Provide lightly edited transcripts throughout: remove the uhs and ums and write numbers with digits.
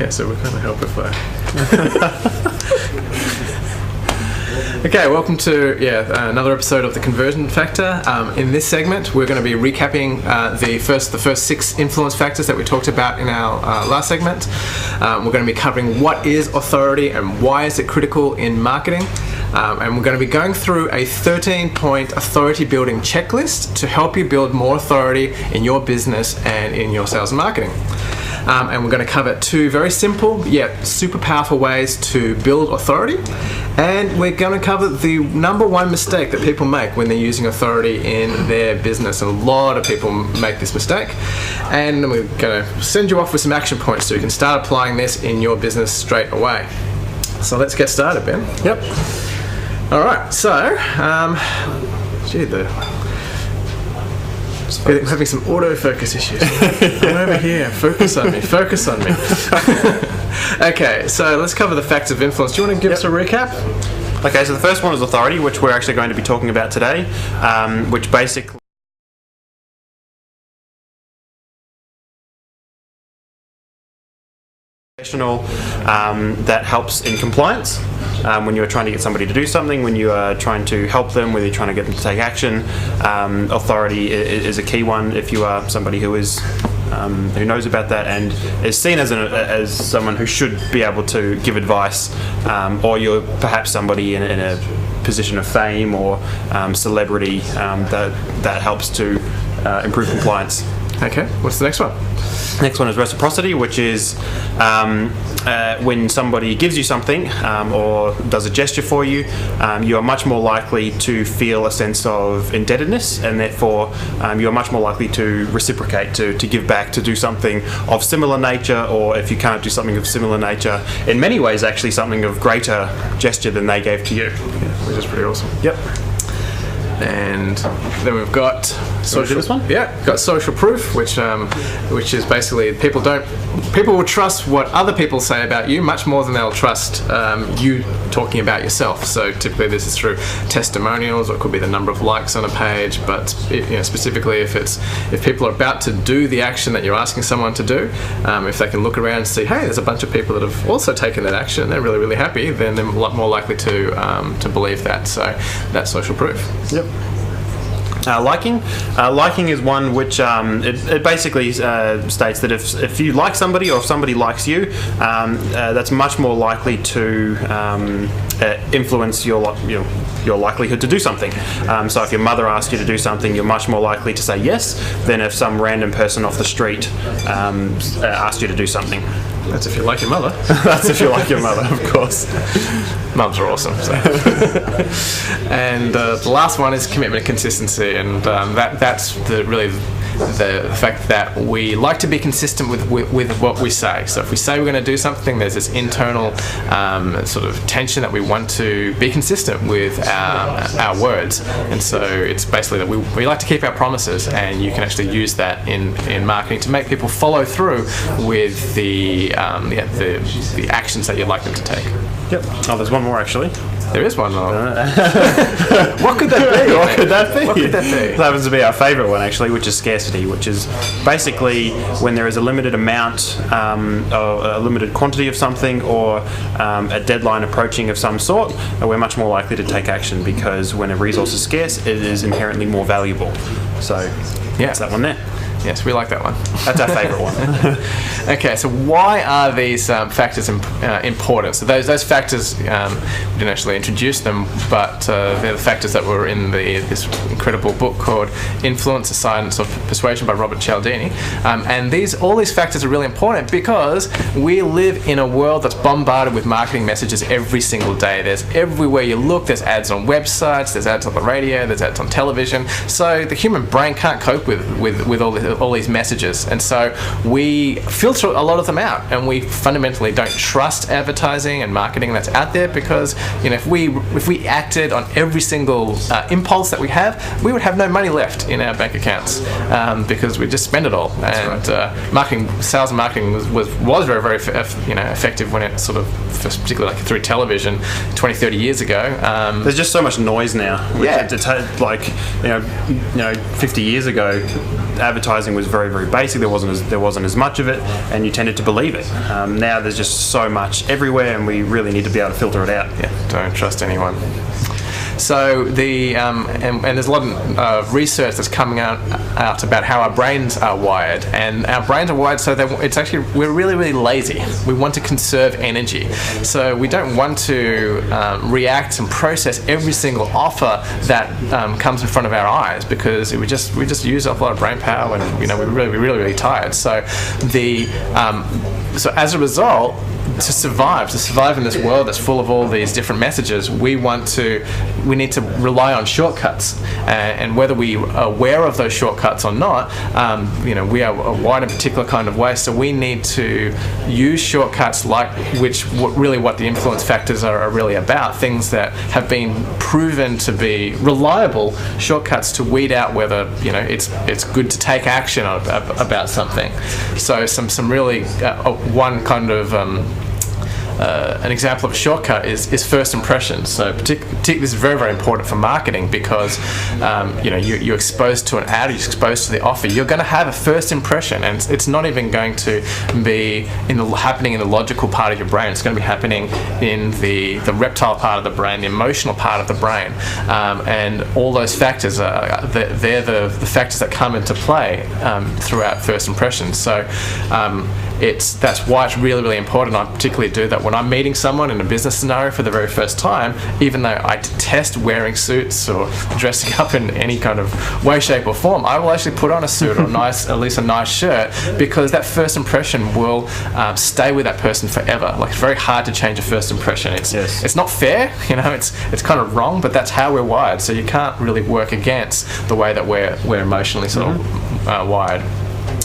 Yeah, so we kind of help if Okay, welcome to another episode of The Conversion Factor. In this segment, we're going to be recapping the first 6 influence factors that we talked about in our last segment. We're going to be covering what is authority and why is it critical in marketing. And we're going to be going through a 13-point authority building checklist to help you build more authority in your business and in your sales and marketing. And we're going to cover 2 very simple yet super powerful ways to build authority. And we're going to cover the number 1 mistake that people make when they're using authority in their business. And a lot of people make this mistake. And we're going to send you off with some action points so you can start applying this in your business straight away. So let's get started, Ben. Yep. All right. So, having some autofocus issues. I'm over here. Focus on me. Okay, so let's cover the facts of influence. Do you want to give us a recap? Okay, so the first one is authority, which we're actually going to be talking about today, which basically that helps in compliance. When you're trying to get somebody to do something, when you are trying to help them, whether you're trying to get them to take action, authority is a key one. If you are somebody who knows about that and is seen as someone who should be able to give advice, or you're perhaps somebody in a position of fame or celebrity, that helps to improve compliance. Okay, what's the next one? Next one is reciprocity, which is when somebody gives you something or does a gesture for you, you are much more likely to feel a sense of indebtedness, and therefore you are much more likely to reciprocate, to give back, to do something of similar nature, or if you can't do something of similar nature, in many ways actually something of greater gesture than they gave to you. Yeah, which is pretty awesome. Yep. And then we've got social. This one? Yeah, got social proof, which is basically people will trust what other people say about you much more than they'll trust you talking about yourself. So typically this is through testimonials, or it could be the number of likes on a page. But specifically if people are about to do the action that you're asking someone to do, if they can look around and see, hey, there's a bunch of people that have also taken that action, they're really, really happy, then they're a lot more likely to believe that. So that's social proof. Yep. Liking is one which it basically states that if you like somebody, or if somebody likes you, that's much more likely to influence your likelihood to do something. So if your mother asks you to do something, you're much more likely to say yes than if some random person off the street asked you to do something. That's if you like your mother. That's if you like your mother, of course. Mums are awesome. So. And the last one is commitment and consistency, and that's the fact that we like to be consistent with what we say. So if we say we're going to do something, there's this internal sort of tension that we want to be consistent with our words. And so it's basically that we like to keep our promises, and you can actually use that in marketing to make people follow through with the actions that you'd like them to take. Yep. Oh, there's one more actually. There is one more. What could that be? What could that be? That happens to be our favourite one actually, which is scarcity, which is basically when there is a limited amount, or a limited quantity of something, or a deadline approaching of some sort, we're much more likely to take action, because when a resource is scarce, it is inherently more valuable. So that's that one there. Yes, we like that one. That's our favourite one. Okay, so why are these factors important? So those factors, we didn't actually introduce them, but they're the factors that were in this incredible book called Influence, The Science of Persuasion by Robert Cialdini. And all these factors are really important because we live in a world that's bombarded with marketing messages every single day. There's everywhere you look, there's ads on websites, there's ads on the radio, there's ads on television. So the human brain can't cope with all these messages, and so we filter a lot of them out, and we fundamentally don't trust advertising and marketing that's out there, because if we acted on every single impulse that we have, we would have no money left in our bank accounts, because we just spend it all. That's right. Sales and marketing was very, very effective when it sort of, particularly like through television 20-30 years ago. There's just so much noise now. Yeah. It's like 50 years ago, advertising advertising was very, very basic. There wasn't as much of it, and you tended to believe it. Now there's just so much everywhere, and we really need to be able to filter it out. Yeah, don't trust anyone. So and there's a lot of research that's coming out about how our brains are wired, and our brains are wired so that we're really, really lazy. We want to conserve energy, so we don't want to react and process every single offer that comes in front of our eyes, because we just use up a lot of brain power, and we're really, really, really tired. So so as a result, to survive in this world that's full of all these different messages, we need to rely on shortcuts, and whether we are aware of those shortcuts or not, we are wired in a particular kind of way. So we need to use shortcuts, what the influence factors are really about, things that have been proven to be reliable shortcuts to weed out whether it's good to take action about something. So some really one kind of an example of a shortcut is first impressions. So particularly this is very, very important for marketing, because you're exposed to an ad, you're exposed to the offer, you're going to have a first impression, and it's not even going to be happening in the logical part of your brain. It's going to be happening in the reptile part of the brain, the emotional part of the brain, and all those factors they're the factors that come into play throughout first impressions. So that's why it's really, really important. I particularly do that when I'm meeting someone in a business scenario for the very first time. Even though I detest wearing suits or dressing up in any kind of way, shape or form, I will actually put on a suit or at least a nice shirt, because that first impression will stay with that person forever. Like, it's very hard to change a first impression. It's not fair, it's kind of wrong, but that's how we're wired. So you can't really work against the way that we're emotionally sort of wired.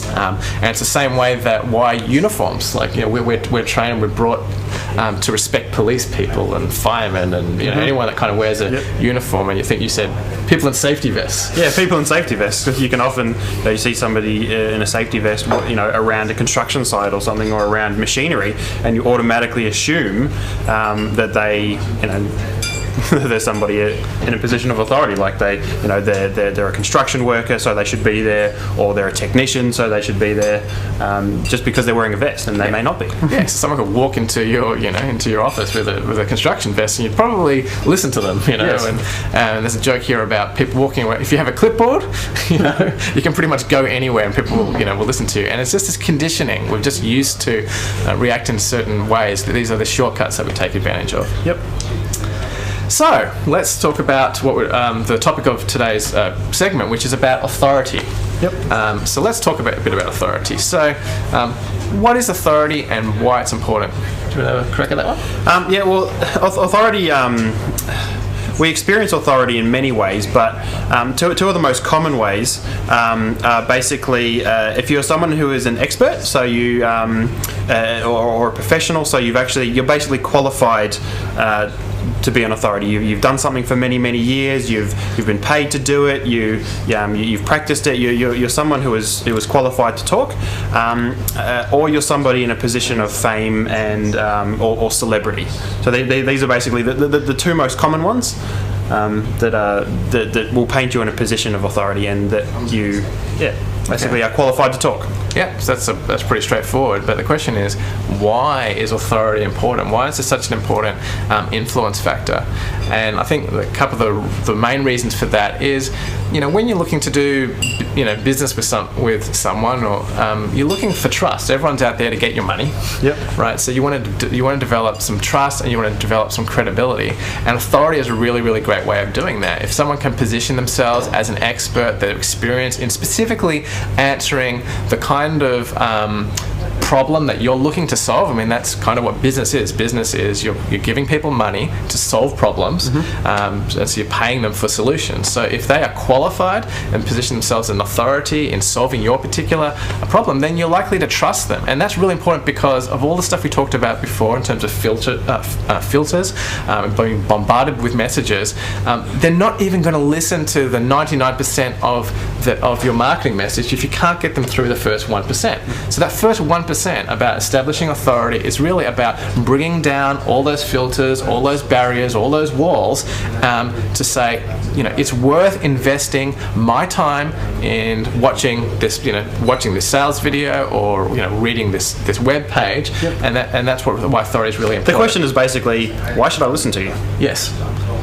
And it's the same way that why uniforms, we're trained, we're brought to respect police people and firemen and anyone that kind of wears a uniform. And you said people in safety vests. Yeah, people in safety vests. You can often you see somebody in a safety vest, around a construction site or something, or around machinery, and you automatically assume that they, there's somebody in a position of authority, like they're a construction worker, so they should be there, or they're a technician, so they should be there, just because they're wearing a vest, and they may not be. Yeah, so someone could walk into your office with a construction vest, and you'd probably listen to them, Yes. And there's a joke here about people walking away. If you have a clipboard, you can pretty much go anywhere, and people will listen to you. And it's just this conditioning. We're just used to react in certain ways. These are the shortcuts that we take advantage of. Yep. So let's talk about the topic of today's segment, which is about authority. Yep. So let's talk a bit about authority. So, what is authority and why it's important? Do you want to crack at that one? Authority. We experience authority in many ways, but two of the most common ways are basically if you're someone who is an expert, so you or a professional, so you're basically qualified to be an authority. You've done something for many, many years. You've been paid to do it. You've practiced it. You're someone who is qualified to talk, or you're somebody in a position of fame and or celebrity. So these are basically the two most common ones that will paint you in a position of authority, and that you basically are qualified to talk. Yeah, so that's pretty straightforward. But the question is, why is authority important? Why is this such an important influence factor? And I think a couple of the main reasons for that is, when you're looking to do business with someone, or you're looking for trust. Everyone's out there to get your money. Yep. Right. So you want to develop some trust, and you want to develop some credibility. And authority is a really, really great way of doing that. If someone can position themselves as an expert, they're experienced in specifically answering the kind of problem that you're looking to solve. I mean, that's kind of what business is. Business is you're giving people money to solve problems, and so you're paying them for solutions. So if they are qualified and position themselves as an authority in solving your particular problem, then you're likely to trust them. And that's really important because of all the stuff we talked about before in terms of filters, being bombarded with messages. They're not even going to listen to the 99% of your marketing message if you can't get them through the first 1%. So that first 1% 100% about establishing authority. It's really about bringing down all those filters, all those barriers, all those walls, to say, it's worth investing my time in watching this sales video, or reading this web page, and that's why authority is really important. The question is basically, why should I listen to you? Yes.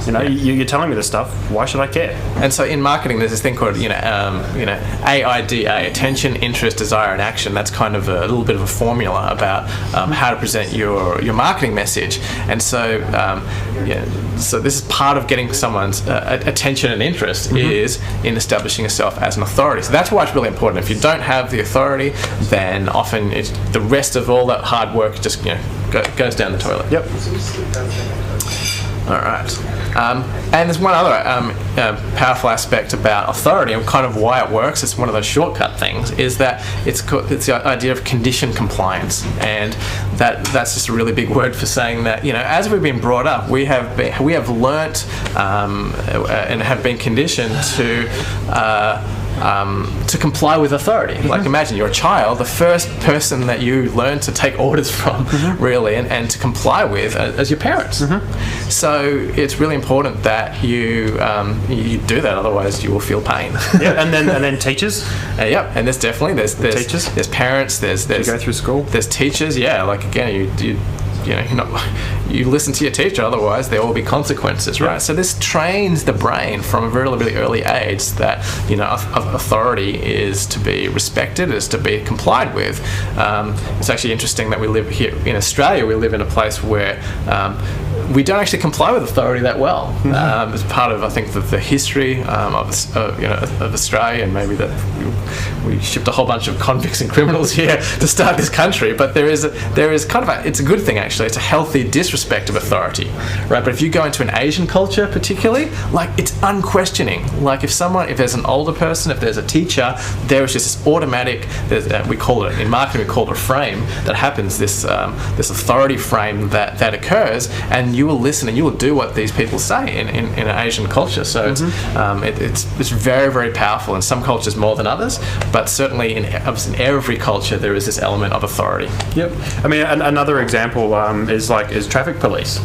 You're telling me this stuff. Why should I care? And so in marketing, there's this thing called AIDA: attention, interest, desire, and action. That's kind of a little bit of a formula about how to present your marketing message. And so so this is part of getting someone's attention and interest, is in establishing yourself as an authority. So that's why it's really important. If you don't have the authority, then often the rest of all that hard work just goes down the toilet. Yep. All right. And there's one other powerful aspect about authority, and kind of why it works. It's one of those shortcut things. Is that it's the idea of condition compliance, and that's just a really big word for saying that as we've been brought up, we have learnt and have been conditioned to comply with authority. Like, imagine you're a child, the first person that you learn to take orders from, really, and to comply with as your parents. So it's really important that you do that, otherwise you will feel pain. Yeah, and then teachers. Yep, and there's teachers. There's parents. There's you go through school. There's teachers. Yeah, like again, you listen to your teacher, otherwise there will be consequences, right? So this trains the brain from a really, really early age that authority is to be respected, is to be complied with. It's actually interesting that we live here in Australia. We live in a place where we don't actually comply with authority that well. It's part of, I think, the history of Australia, and maybe that we shipped a whole bunch of convicts and criminals here to start this country. But there is kind of it's a good thing, actually. It's a healthy disrespect of authority, right? But if you go into an Asian culture, particularly, like, it's unquestioning. Like, if there's an older person, if there's a teacher, there is just this automatic. We call it in marketing, we call it a frame that happens. This authority frame that occurs, and you will listen and you will do what these people say in an Asian culture. So it's very, very powerful in some cultures more than others, but certainly in every culture there is this element of authority. Yep. I mean, another example is traffic police.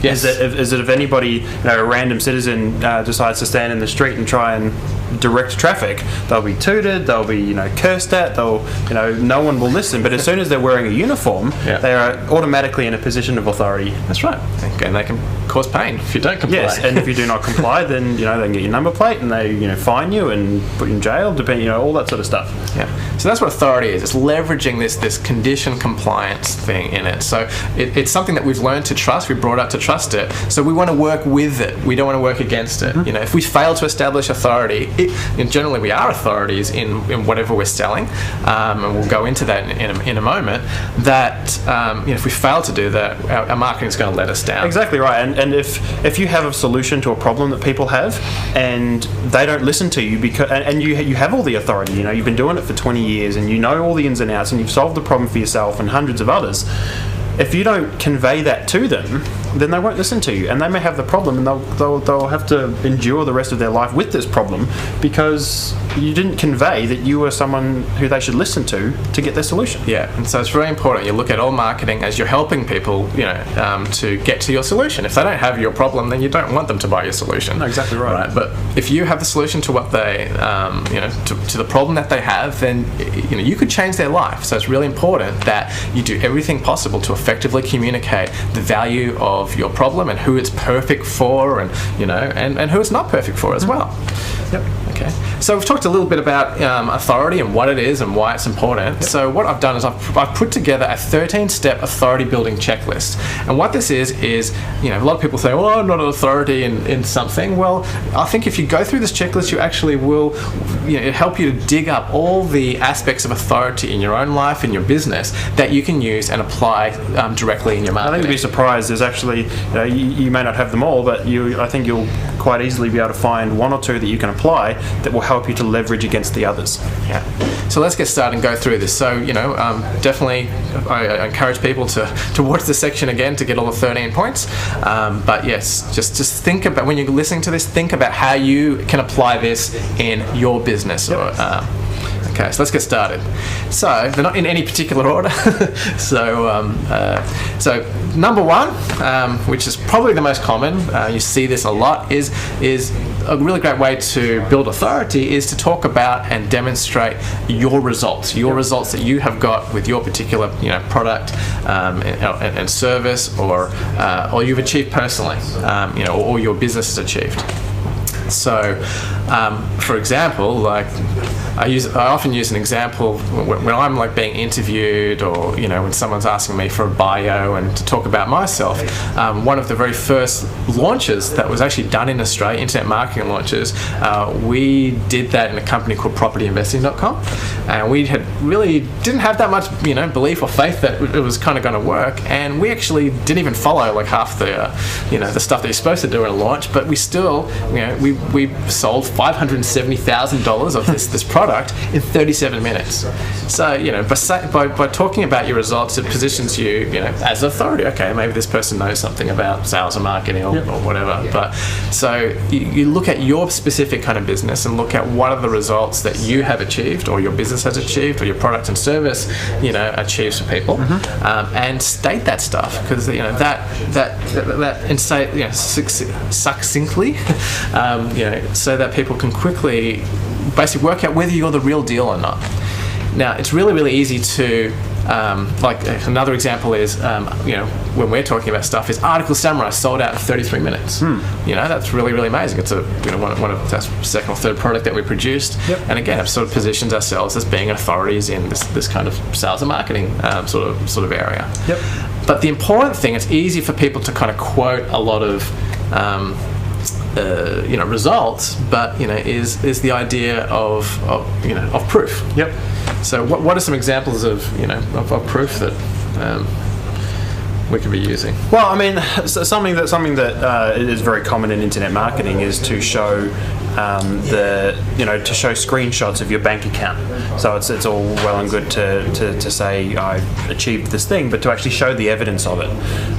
Yes. Is that if anybody, a random citizen decides to stand in the street and try and direct traffic, they'll be tooted, they'll be cursed at, no one will listen. But as soon as they're wearing a uniform, they are automatically in a position of authority. That's right, and they can cause pain if you don't comply. Yes, and if you do not comply, then they can get your number plate and they fine you and put you in jail, depending all that sort of stuff. Yeah. So that's what authority is. It's leveraging this condition compliance thing in it. So it's something that we've learned to trust. We're brought up to trust it. So we want to work with it. We don't want to work against it. If we fail to establish authority, generally we are authorities in whatever we're selling, and we'll go into that in a moment. That if we fail to do that, our marketing is going to let us down. Exactly right. And if you have a solution to a problem that people have, and they don't listen to you and you have all the authority, you've been doing it for 20 years, and you know all the ins and outs, and you've solved the problem for yourself and hundreds of others. If you don't convey that to them, then they won't listen to you, and they may have the problem, and they'll have to endure the rest of their life with this problem because you didn't convey that you were someone who they should listen to get their solution. Yeah, and so it's very important. You look at all marketing as you're helping people, to get to your solution. If they don't have your problem, then you don't want them to buy your solution. No, exactly right. But if you have the solution to what they, to the problem that they have, then you could change their life. So it's really important that you do everything possible to effectively communicate the value of your problem and who it's perfect for, and and who it's not perfect for as well. Yep. Okay. So we've talked a little bit about authority and what it is and why it's important. Yep. So what I've done is I've put together a 13-step authority building checklist. And what this is a lot of people say, well, I'm not an authority in something. Well, I think if you go through this checklist, you actually will help you to dig up all the aspects of authority in your own life, in your business, that you can use and apply directly in your marketing. I think you'd be surprised. There's actually, you may not have them all, but I think you'll quite easily be able to find one or two that you can apply that will help you to leverage against the others. Yeah. So let's get started and go through this. So, definitely I encourage people to watch this section again to get all the 13 points. But yes, just think about, when you're listening to this, think about how you can apply this in your business. Yep. Okay, so let's get started. So they're not in any particular order. So number one, which is probably the most common, you see this a lot, is a really great way to build authority is to talk about and demonstrate your results, results that you have got with your particular product and service, or you've achieved personally, or your business has achieved. So, for example, like I often use an example when I'm like being interviewed, or when someone's asking me for a bio and to talk about myself. One of the very first launches that was actually done in Australia, internet marketing launches, we did that in a company called PropertyInvesting.com, and we didn't have that much belief or faith that it was kind of going to work, and we actually didn't even follow like half the the stuff that you're supposed to do in a launch, but we still we sold $570,000 of this product in 37 minutes. So by talking about your results, it positions you as authority. Okay, maybe this person knows something about sales and marketing or whatever. But so you look at your specific kind of business and look at what are the results that you have achieved, or your business has achieved, or your product and service achieves for people, and state that stuff, because that and say succinctly, so that people can quickly basically work out whether you're the real deal or not. Now, it's really, really easy to, like another example is, when we're talking about stuff, is Article Samurai sold out in 33 minutes. That's really, really amazing. It's one of the second or third product that we produced. And again, it sort of positions ourselves as being authorities in this kind of sales and marketing sort of area. But the important thing, it's easy for people to kind of quote a lot of results, but is the idea of proof. So what are some examples of proof that we could be using? Well, I mean, something that is very common in internet marketing is to show to show screenshots of your bank account. So it's all well and good to say I achieved this thing, but to actually show the evidence of it.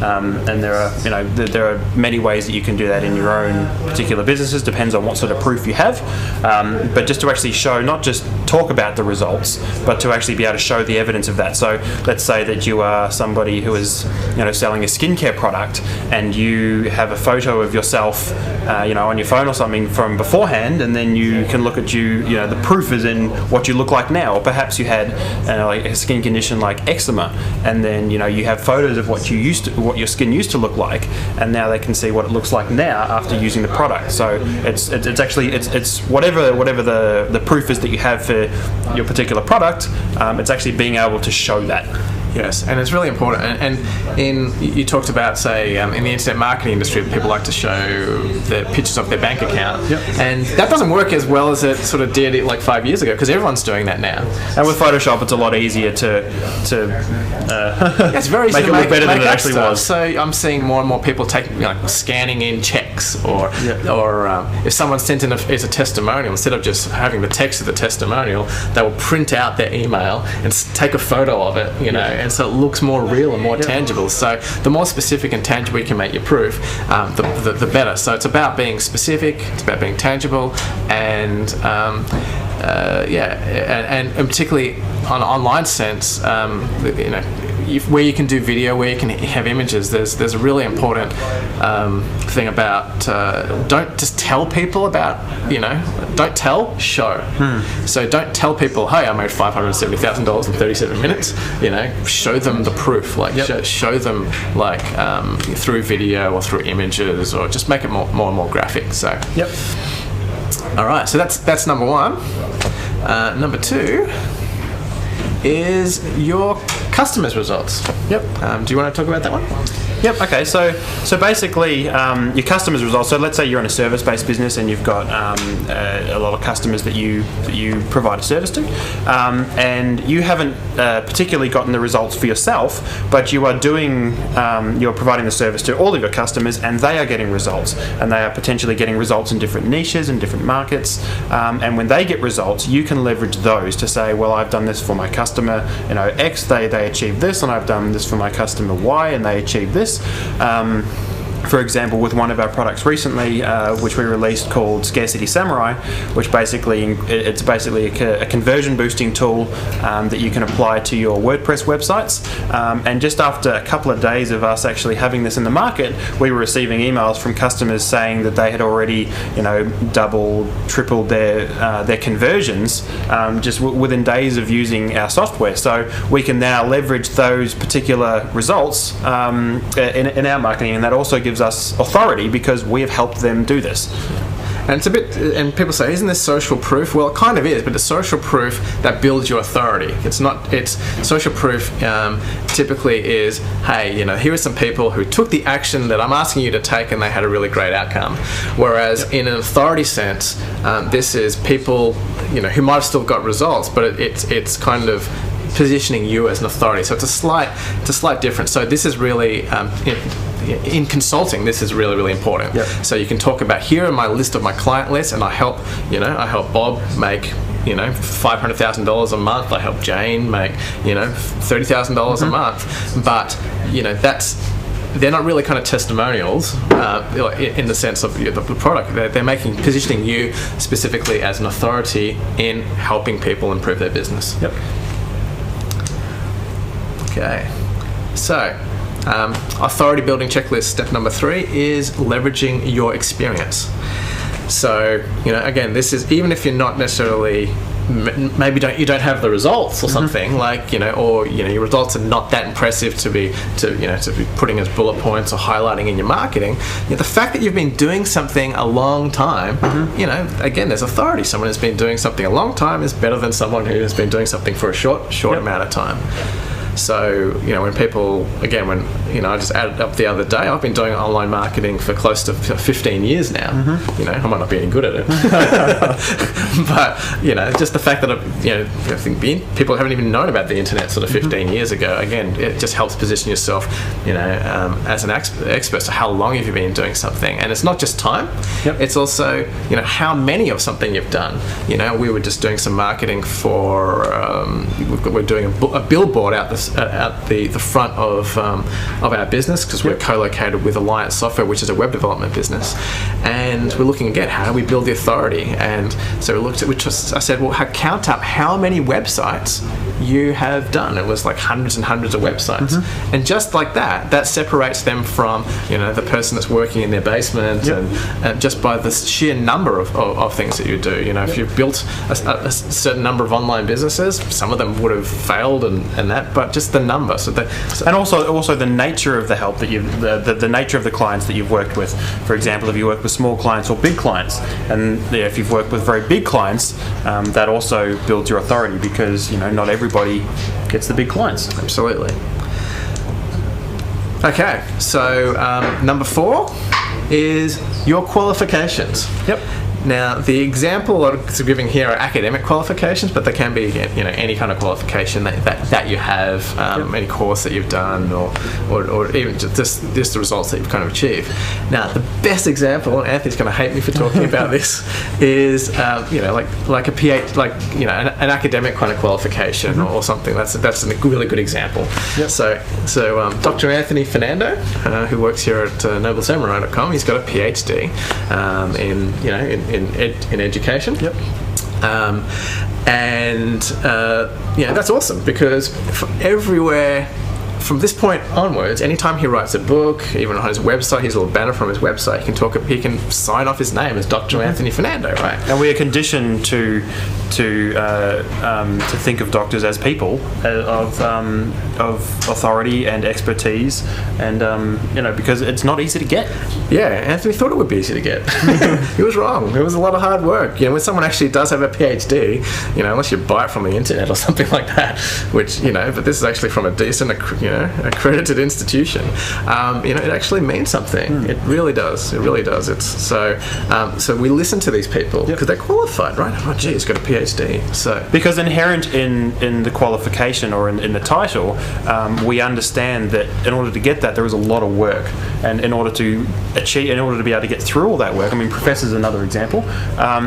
And there are many ways that you can do that in your own particular businesses. Depends on what sort of proof you have. But just to actually show, not just talk about the results, but to actually be able to show the evidence of that. So let's say that you are somebody who is selling a skincare product, and you have a photo of yourself on your phone or something from beforehand, and then you can look at the proof is in what you look like now. Or perhaps you had like a skin condition like eczema, and then you have photos of what your skin used to look like, and now they can see what it looks like now after using the product. So it's whatever the proof is that you have for your particular product, it's actually being able to show that. Yes, and it's really important. And you talked about, say, in the internet marketing industry, people like to show the pictures of their bank account, and that doesn't work as well as it sort of did like 5 years ago, because everyone's doing that now. And with Photoshop, it's a lot easier to it's very easy make it look better than it actually was. So I'm seeing more and more people scanning in checks, or if someone sent in as a testimonial, instead of just having the text of the testimonial, they will print out their email and take a photo of it, and so it looks more real and more tangible. So the more specific and tangible you can make your proof, the better. So it's about being specific, it's about being tangible, and and particularly on an online sense, where you can do video, where you can have images, there's a really important thing about don't just tell people about, don't tell, show. So don't tell people, hey, I made $570,000 in 37 minutes. Show them the proof, show them through video or through images, or just make it more and more graphic. So all right, so that's number one. Number two is your customers' results. Do you want to talk about that one? Okay. So basically, your customers' results. So let's say you're in a service-based business, and you've got a lot of customers that you provide a service to, and you haven't particularly gotten the results for yourself, but you are you're providing the service to all of your customers, and they are getting results, and they are potentially getting results in different niches and different markets. And when they get results, you can leverage those to say, well, I've done this for my customer, X, they achieved this, and I've done this for my customer Y, and they achieved this. For example, with one of our products recently, which we released called Scarcity Samurai, which it's basically a conversion boosting tool that you can apply to your WordPress websites. And just after a couple of days of us actually having this in the market, we were receiving emails from customers saying that they had already, doubled, tripled their conversions just within days of using our software. So we can now leverage those particular results in our marketing, and that also gives us authority because we have helped them do this. And it's a bit, and people say, isn't this social proof? Well, it kind of is, but it's social proof that builds your authority. It's social proof typically is, hey, here are some people who took the action that I'm asking you to take and they had a really great outcome. Whereas in an authority sense, this is people, who might have still got results, but it's kind of positioning you as an authority. So it's a slight difference. So this is really, in consulting, this is really, really important. Yep. So you can talk about, here are my list of my client lists, and I help Bob make $500,000 a month. I help Jane make $30,000 a month. But they're not really kind of testimonials in the sense of the product. They're positioning you specifically as an authority in helping people improve their business. Yep. Okay, so authority building checklist step number 3 is leveraging your experience. So again, this is, even if you're not necessarily, maybe you don't have the results or something, or your results are not that impressive to be putting as bullet points or highlighting in your marketing. The fact that you've been doing something a long time, again, there's authority. Someone who's been doing something a long time is better than someone who has been doing something for a short amount of time. So, when people, again, I just added up the other day, I've been doing online marketing for close to 15 years now. I might not be any good at it. But, just the fact that, I think people haven't even known about the internet sort of 15 years ago. Again, it just helps position yourself, as an expert. So how long have you been doing something? And it's not just time. Yep. It's also, how many of something you've done. We were just doing some marketing for, we're doing a billboard out the front of our business, because we're co-located with Alliance Software, which is a web development business, and we're looking again, how do we build the authority? And so we looked at, I said, well, count up how many websites you have done. It was like hundreds and hundreds of websites, and just like that separates them from the person that's working in their basement, and just by the sheer number of things that you do. If you've built a certain number of online businesses, some of them would have failed and that, but just the number. And also the nature of the help that the nature of the clients that you've worked with. For example, if you work with small clients or big clients, and if you've worked with very big clients, that also builds your authority, because not everybody gets the big clients. Absolutely. Okay, so number 4 is your qualifications. Yep. Now, the example I'm giving here are academic qualifications, but they can be, any kind of qualification that you have, any course that you've done, or even just the results that you've kind of achieved. Now, the best example, and Anthony's going to hate me for talking about this, is like a PhD, an academic kind of qualification or something. That's a really good example. Yep. So Dr. Anthony Fernando, who works here at noblesamurai.com, he's got a PhD in education. Yep. That's awesome, because everywhere from this point onwards, anytime he writes a book, even on his website, his little banner from his website, he can sign off his name as Dr. Anthony Fernando, right? And we are conditioned to think of doctors as people of authority and expertise, and because it's not easy to get. Yeah, Anthony thought it would be easy to get. He was wrong. It was a lot of hard work. When someone actually does have a PhD, unless you buy it from the internet or something like that, which but this is actually from a decent, accredited institution. It actually means something. It really does. It really does. It's so we listen to these people because they're qualified, right? Oh, gee, he's got a PhD. So because inherent in the qualification or in the title, we understand that in order to get that, there is a lot of work, and in order to be able to get through all that work, professor's another example.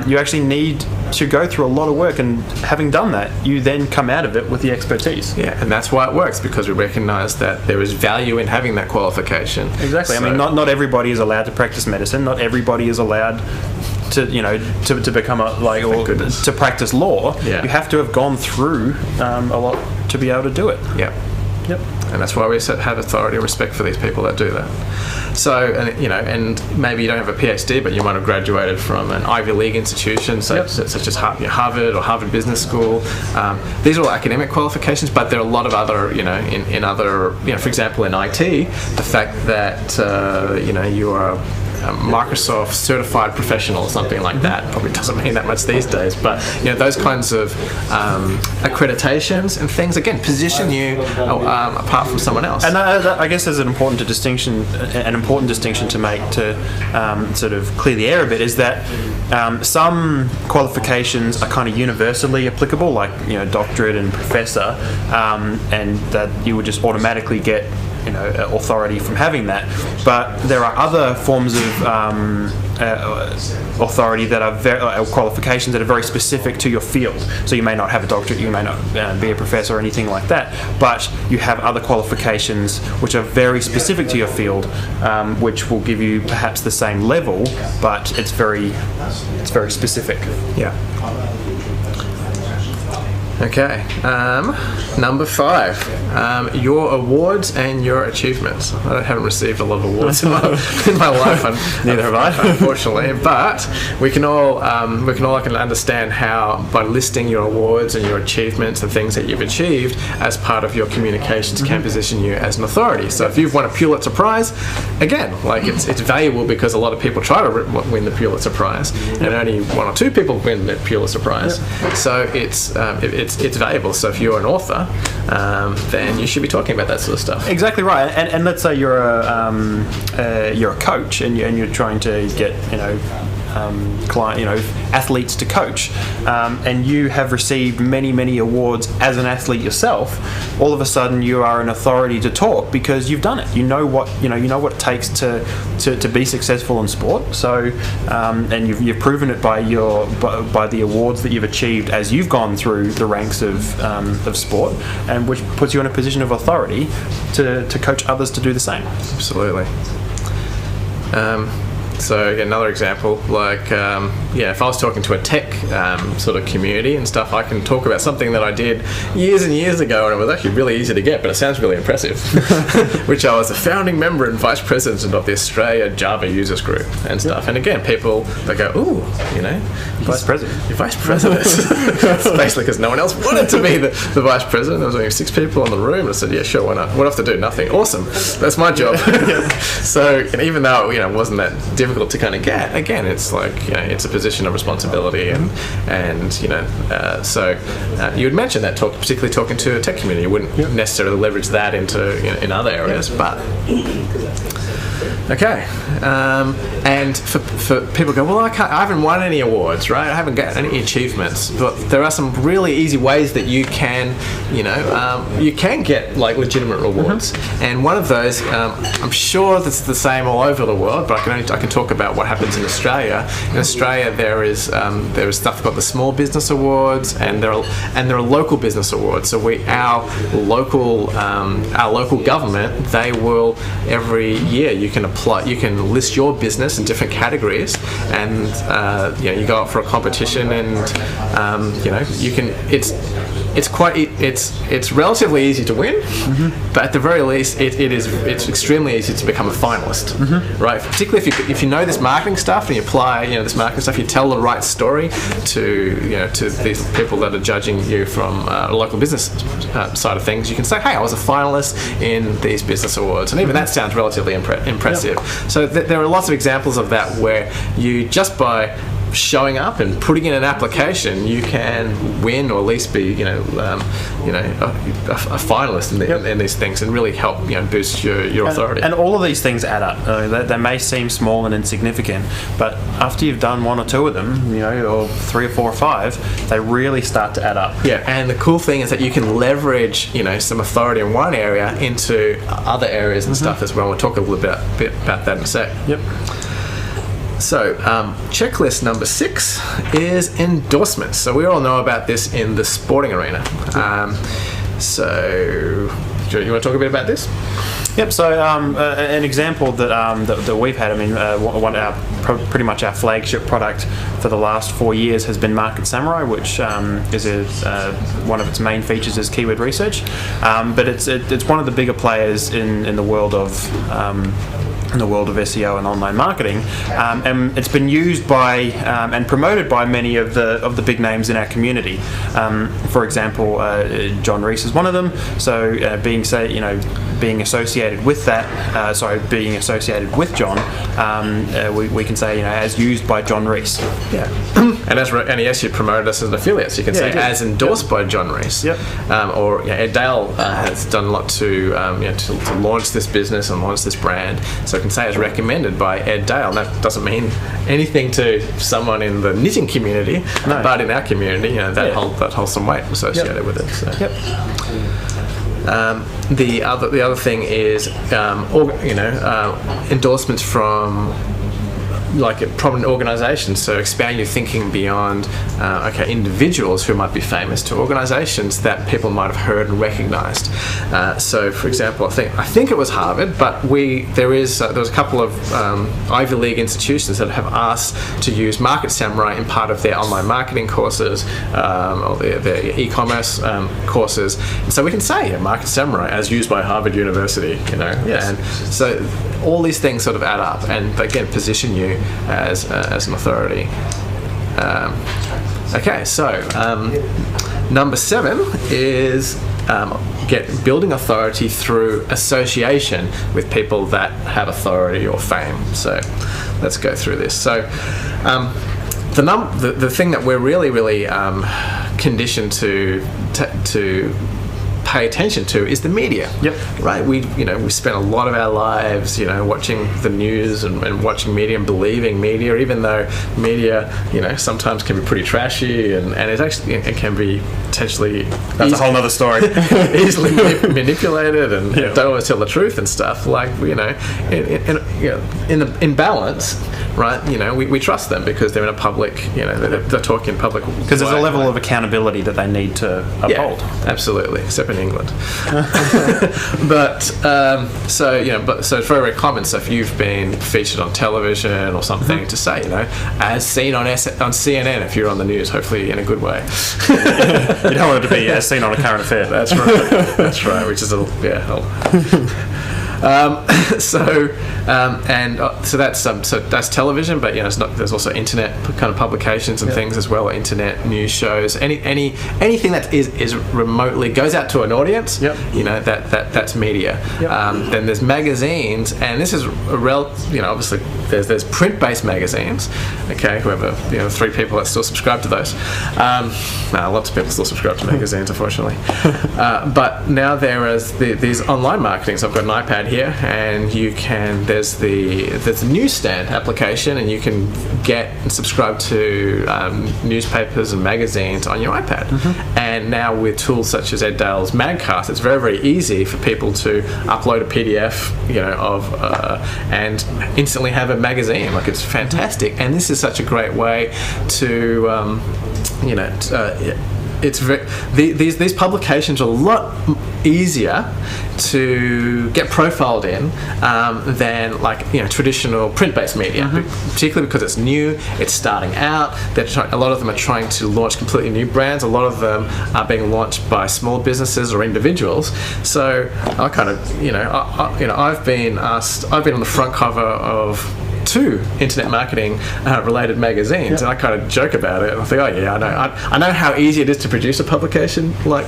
You actually need to go through a lot of work, and having done that, you then come out of it with the expertise. Yeah, and that's why it works, because we recognise that there is value in having that qualification. Exactly. So, I mean, not everybody is allowed to practice medicine. Not everybody is allowed to become to practice law. Yeah. You have to have gone through a lot to be able to do it. Yeah. Yep. And that's why we have authority and respect for these people that do that. So, and maybe you don't have a PhD, but you might have graduated from an Ivy League institution, such as Harvard or Harvard Business School. These are all academic qualifications, but there are a lot of other, in other, for example, in IT, the fact that, you are a Microsoft certified professional or something like that probably doesn't mean that much these days, but those kinds of accreditations and things again position you apart from someone else. And I guess there's an important distinction to make to sort of clear the air a bit, is that some qualifications are kind of universally applicable, like doctorate and professor, and that you would just automatically get authority from having that. But there are other forms of authority that are qualifications that are very specific to your field. So you may not have a doctorate, you may not be a professor or anything like that, but you have other qualifications which are very specific to your field, which will give you perhaps the same level, but it's very specific. Yeah. Okay, number 5, your awards and your achievements. I haven't received a lot of awards in my life, neither have I, unfortunately. But we can all understand how, by listing your awards and your achievements and things that you've achieved as part of your communications, can position you as an authority. So if you've won a Pulitzer Prize, again, it's valuable because a lot of people try to win the Pulitzer Prize, and only 1 or 2 people win the Pulitzer Prize. So it's valuable. So if you're an author, then you should be talking about that sort of stuff. Exactly right. And let's say you're a coach, and you're trying to get athletes to coach, and you have received many awards as an athlete yourself. All of a sudden, you are an authority to talk because you've done it. You know what it takes to be successful in sport. So, and you've proven it by the awards that you've achieved as you've gone through the ranks of sport, and which puts you in a position of authority to coach others to do the same. Absolutely. So again, another example, if I was talking to a tech sort of community and stuff, I can talk about something that I did years and years ago, and it was actually really easy to get, but it sounds really impressive. Which I was a founding member and vice president of the Australia Java Users Group and stuff. And again, people, they go, ooh, Vice president. You're vice president. It's basically because no one else wanted to be the vice president. There was only 6 people in the room, and I said, yeah, sure, why not? What do I have to do? Nothing. Awesome. That's my job. So, and even though it wasn't that difficult to kind of get, again, it's it's a position of responsibility, and so you would mention that particularly talking to a tech community, you wouldn't necessarily leverage that into in other areas, but okay. And for people go, well, I haven't won any awards, right? I haven't got any achievements, but there are some really easy ways that you can get legitimate rewards. And one of those, I'm sure that's the same all over the world, but I can talk about what happens in Australia. In Australia, there is stuff called the Small Business Awards, and there are local business awards. So our local government, they will every year you can list your business in different categories, and you go up for a competition, and you can. It's relatively easy to win, but at the very least, it's extremely easy to become a finalist, right? Particularly if you know this marketing stuff and you apply this marketing stuff, you tell the right story to these people that are judging you from a local business side of things. You can say, hey, I was a finalist in these business awards, and even that sounds relatively impressive. Yep. So there are lots of examples of that where you just by showing up and putting in an application, you can win or at least be a finalist in these things, and really help boost your authority. And all of these things add up. They may seem small and insignificant, but after you've done 1 or 2 of them, or 3 or 4 or 5, they really start to add up. Yeah, and the cool thing is that you can leverage some authority in one area into other areas and stuff as well. We'll talk a little bit about that in a sec. Yep. So, checklist number 6 is endorsements. So we all know about this in the sporting arena. So, do you want to talk a bit about this? Yep. So an example that we've had. I mean, pretty much our flagship product for the last 4 years has been Market Samurai, which is one of its main features is keyword research. But it's one of the bigger players in the world of SEO and online marketing, and it's been used by and promoted by many of the big names in our community. For example, John Reese is one of them. So being associated with being associated with John, we can say as used by John Reese. Yeah, and he actually promoted us as an affiliate, so you can say as endorsed by John Reese. Yep. Or Ed Dale has done a lot to launch this business and launch this brand. So I can say it's recommended by Ed Dale. That doesn't mean anything to someone in the knitting community, but in our community, that holds some weight associated with it. So. Yep. The other thing is endorsements from prominent organisations. So expand your thinking beyond individuals who might be famous to organisations that people might have heard and recognised. So, for example, I think it was Harvard, but there was a couple of Ivy League institutions that have asked to use Market Samurai in part of their online marketing courses or their e-commerce courses. And so we can say Market Samurai as used by Harvard University. Yes. And so all these things sort of add up and again position you as an authority. Number 7 is building authority through association with people that have authority or fame. So let's go through this. So the thing that we're really conditioned to pay attention to is the media. Yep. Right. We spend a lot of our lives watching the news and watching media and believing media, even though media sometimes can be pretty trashy and it can be potentially that's a whole other story. easily manipulated and don't always tell the truth and stuff. In balance, right? We trust them because they're in a public. They're talking in public because there's a level of accountability that they need to uphold. Yeah, absolutely, except in England. So it's very, very common. So if you've been featured on television or something, to say, as seen on CNN, if you're on the news, hopefully in a good way. You don't want it to be as seen on a current affair. That's right. That's right. Which is so that's television, but there's also internet kind of publications and things as well, internet news shows, anything that is remotely goes out to an audience. That's media. Then there's magazines, and this is obviously there's print-based magazines. Okay, whoever 3 people that still subscribe to those. Lots of people still subscribe to magazines, unfortunately. But now there is these online marketings. I've got an iPad here, and there's the newsstand application, and you can get and subscribe to newspapers and magazines on your iPad. And now with tools such as Ed Dale's Magcast, it's very, very easy for people to upload a PDF and instantly have a magazine. It's fantastic, and this is such a great way to these publications are a lot easier to get profiled in than traditional print-based media, particularly because it's new, it's starting out. A lot of them are trying to launch completely new brands. A lot of them are being launched by small businesses or individuals. So I kind of I've been on the front cover of 2 internet marketing related magazines, and I kind of joke about it. I think, I know how easy it is to produce a publication like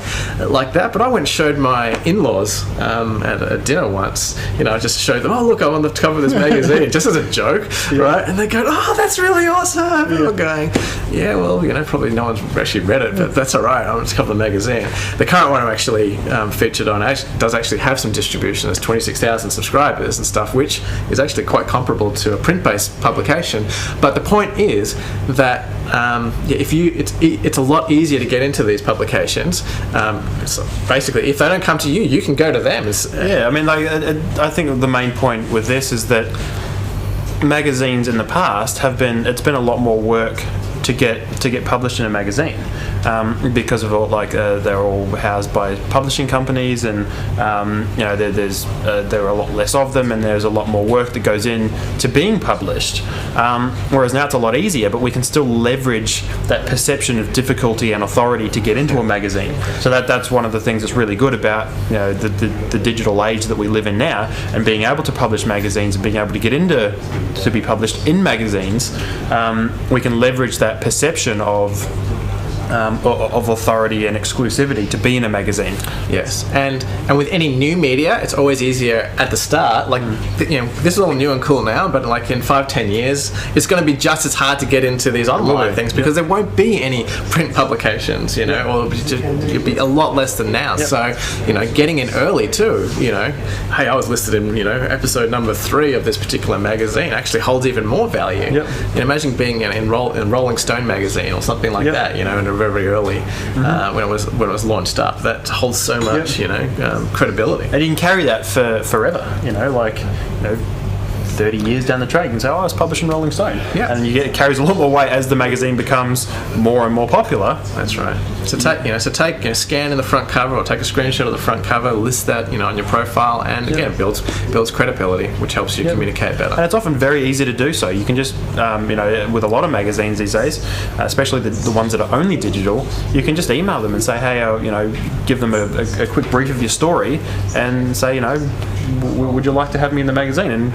that, but I went and showed my in-laws at a dinner once. I just showed them, look, I'm on the cover of this magazine, just as a joke, right? And they go, that's really awesome. And I'm going, probably no one's actually read it, but that's all right. I'm just cover the magazine. The current one I'm actually featured on does actually have some distribution. There's 26,000 subscribers and stuff, which is actually quite comparable to a print-based publication. But the point is that it's a lot easier to get into these publications. So basically, if they don't come to you, you can go to them. I think the main point with this is that magazines in the past it's been a lot more work to get published in a magazine, because of all, they're all housed by publishing companies, and there are a lot less of them, and there's a lot more work that goes in to being published. Whereas now it's a lot easier, but we can still leverage that perception of difficulty and authority to get into a magazine. So that's one of the things that's really good about the digital age that we live in now, and being able to publish magazines and being able to get to be published in magazines. We can leverage that perception of authority and exclusivity to be in a magazine. Yes, and with any new media, it's always easier at the start. This is all new and cool now, but like in 5-10 years, it's going to be just as hard to get into these online things, because there won't be any print publications, or it'll be a lot less than now. Yep. So, getting in early too. Hey, I was listed in episode number 3 of this particular magazine, actually holds even more value. Yep. Imagine being in Rolling Stone magazine or something like that. In very early when it was launched up. That holds so much credibility, and you can carry that for forever. 30 years down the track, you can say, I was published in Rolling Stone. Yeah. And it carries a lot more weight as the magazine becomes more and more popular. That's right. So scan in the front cover, or take a screenshot of the front cover, list that on your profile, and again builds credibility, which helps you communicate better. And it's often very easy to do so. You can just with a lot of magazines these days, especially the ones that are only digital, you can just email them and say, hey, give them a quick brief of your story, and say, would you like to have me in the magazine? And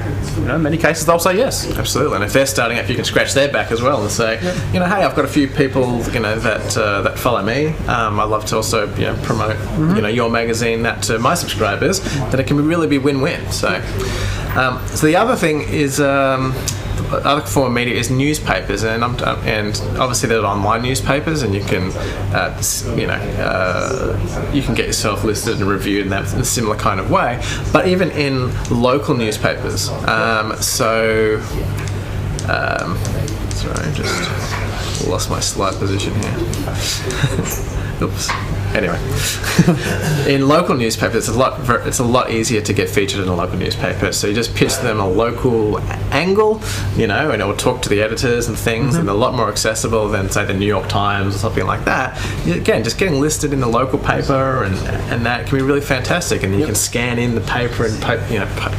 in many cases they'll say yes. Absolutely. And if they're starting up, you can scratch their back as well and say, hey, I've got a few people that follow me. I'd love to also promote your magazine that to my subscribers. That it can really be win-win. So the other thing is. Other form of media is newspapers, and obviously there's online newspapers, and you can you can get yourself listed and reviewed in a similar kind of way. But even in local newspapers, sorry, just lost my slide position here. Oops. Anyway, in local newspapers, it's a lot easier to get featured in a local newspaper. So you just pitch them a local angle, and it will talk to the editors and things, and they're a lot more accessible than, say, the New York Times or something like that. Again, just getting listed in the local paper and that can be really fantastic. And you can scan in the paper and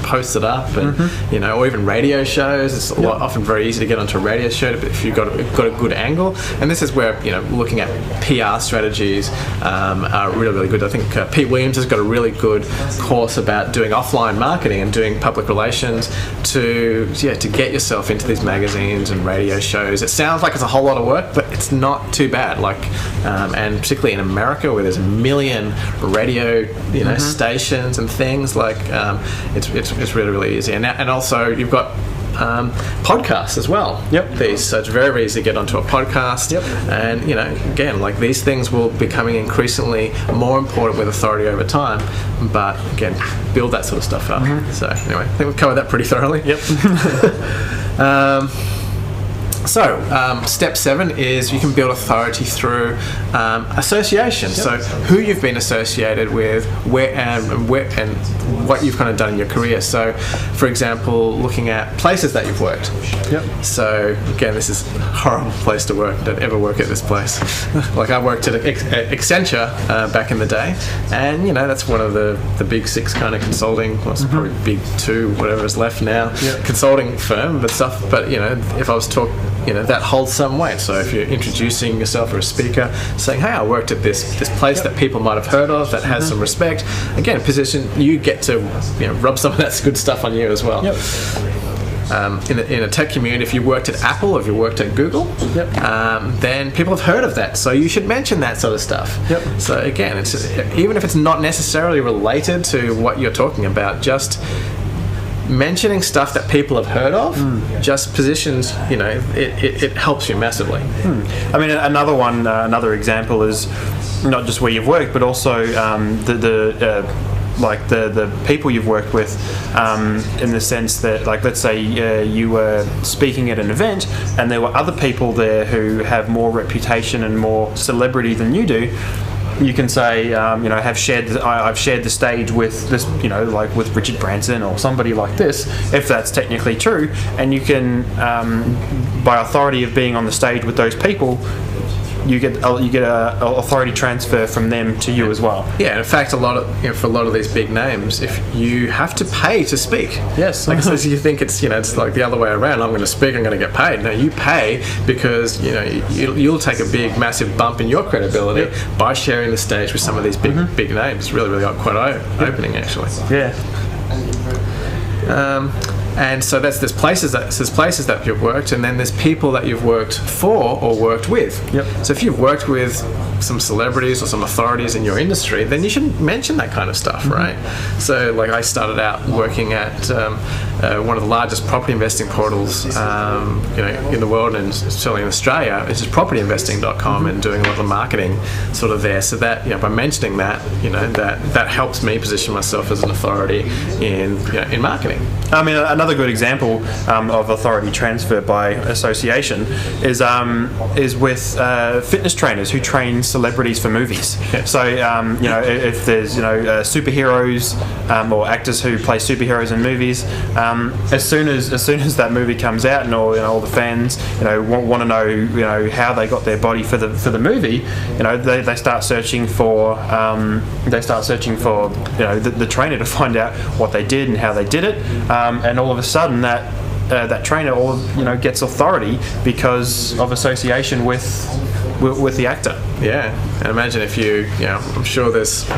post it up, and or even radio shows. It's often very easy to get onto a radio show if you've got a good angle. And this is where looking at PR strategies. Are really, really good. I think Pete Williams has got a really good course about doing offline marketing and doing public relations to get yourself into these magazines and radio shows. It sounds like it's a whole lot of work, but it's not too bad. And particularly in America, where there's a million radio stations and things, it's really, really easy. And also you've got podcasts as well. So it's very easy to get onto a podcast. And again, these things will be becoming increasingly more important with authority over time, but again, build that sort of stuff up. So anyway, I think we've covered that pretty thoroughly. So, step 7 is you can build authority through association. So, who you've been associated with, where and what you've kind of done in your career. So, for example, looking at places that you've worked. So, again, this is a horrible place to work. Don't ever work at this place. I worked at Accenture back in the day, and that's one of the big 6 kind of consulting. Well, it's probably big 2, whatever is left now. Consulting firm, but if I was talking. That holds some weight. So if you're introducing yourself as a speaker, saying, hey, I worked at this place that people might have heard of, that has some respect, again, position, you get to rub some of that good stuff on you as well. In a tech community, if you worked at Apple or if you worked at Google, then people have heard of that. So you should mention that sort of stuff. So again, it's just, even if it's not necessarily related to what you're talking about, just mentioning stuff that people have heard of just positions, it helps you massively. I mean, another example is not just where you've worked, but also the people you've worked with, in the sense that, let's say you were speaking at an event and there were other people there who have more reputation and more celebrity than you do. you can say, I've shared the stage with this, like with Richard Branson or somebody like this, if that's technically true, and you can, by authority of being on the stage with those people, you get a authority transfer from them to you as well. Yeah, in fact, for a lot of these big names, if you have to pay to speak. Yes. Like, so you think it's like the other way around. I'm going to speak, I'm going to get paid. No, you pay because you'll take a big, massive bump in your credibility by sharing the stage with some of these big names. It's really, really quite opening, actually. Yeah. And so there's places that you've worked, and then there's people that you've worked for or worked with. Yep. So if you've worked with some celebrities or some authorities in your industry, then you should mention that kind of stuff, right? So like I started out working at one of the largest property investing portals in the world, and certainly in Australia, which is propertyinvesting.com, and doing a lot of the marketing sort of there. So that by mentioning that, that helps me position myself as an authority in marketing. I mean, another good example of authority transfer by association is with fitness trainers who train celebrities for movies. Yeah. So if there's superheroes or actors who play superheroes in movies, as soon as that movie comes out and all the fans want to know how they got their body for the movie, they start searching for the trainer to find out what they did and how they did it. And all of a sudden that trainer gets authority because of association with the actor. Yeah, and imagine if I'm sure there's a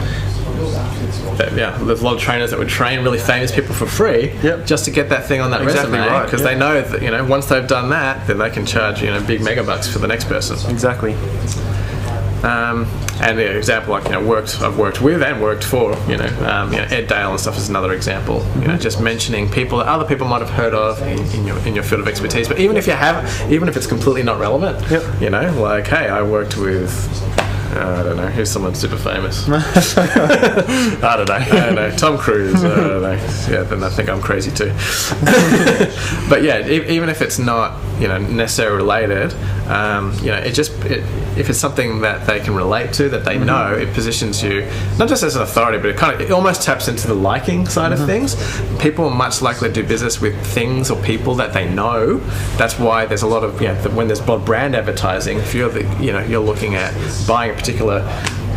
lot of trainers that would train really famous people for free just to get that thing on that resume, because they know that once they've done that, then they can charge big megabucks for the next person. Exactly. And the example, like I've worked with and worked for, Ed Dale and stuff is another example. Just mentioning people that other people might have heard of in your field of expertise. But even if it's completely not relevant, like hey, I worked with. I don't know, who's someone super famous? I don't know, Tom Cruise. I don't know. Yeah, then I think I'm crazy too. But yeah, even if it's not necessarily related, if it's something that they can relate to, that they know, it positions you not just as an authority, but it almost taps into the liking side of things. People are much likely to do business with things or people that they know. That's why there's a lot of when there's brand advertising. If you're you're looking at buying a particular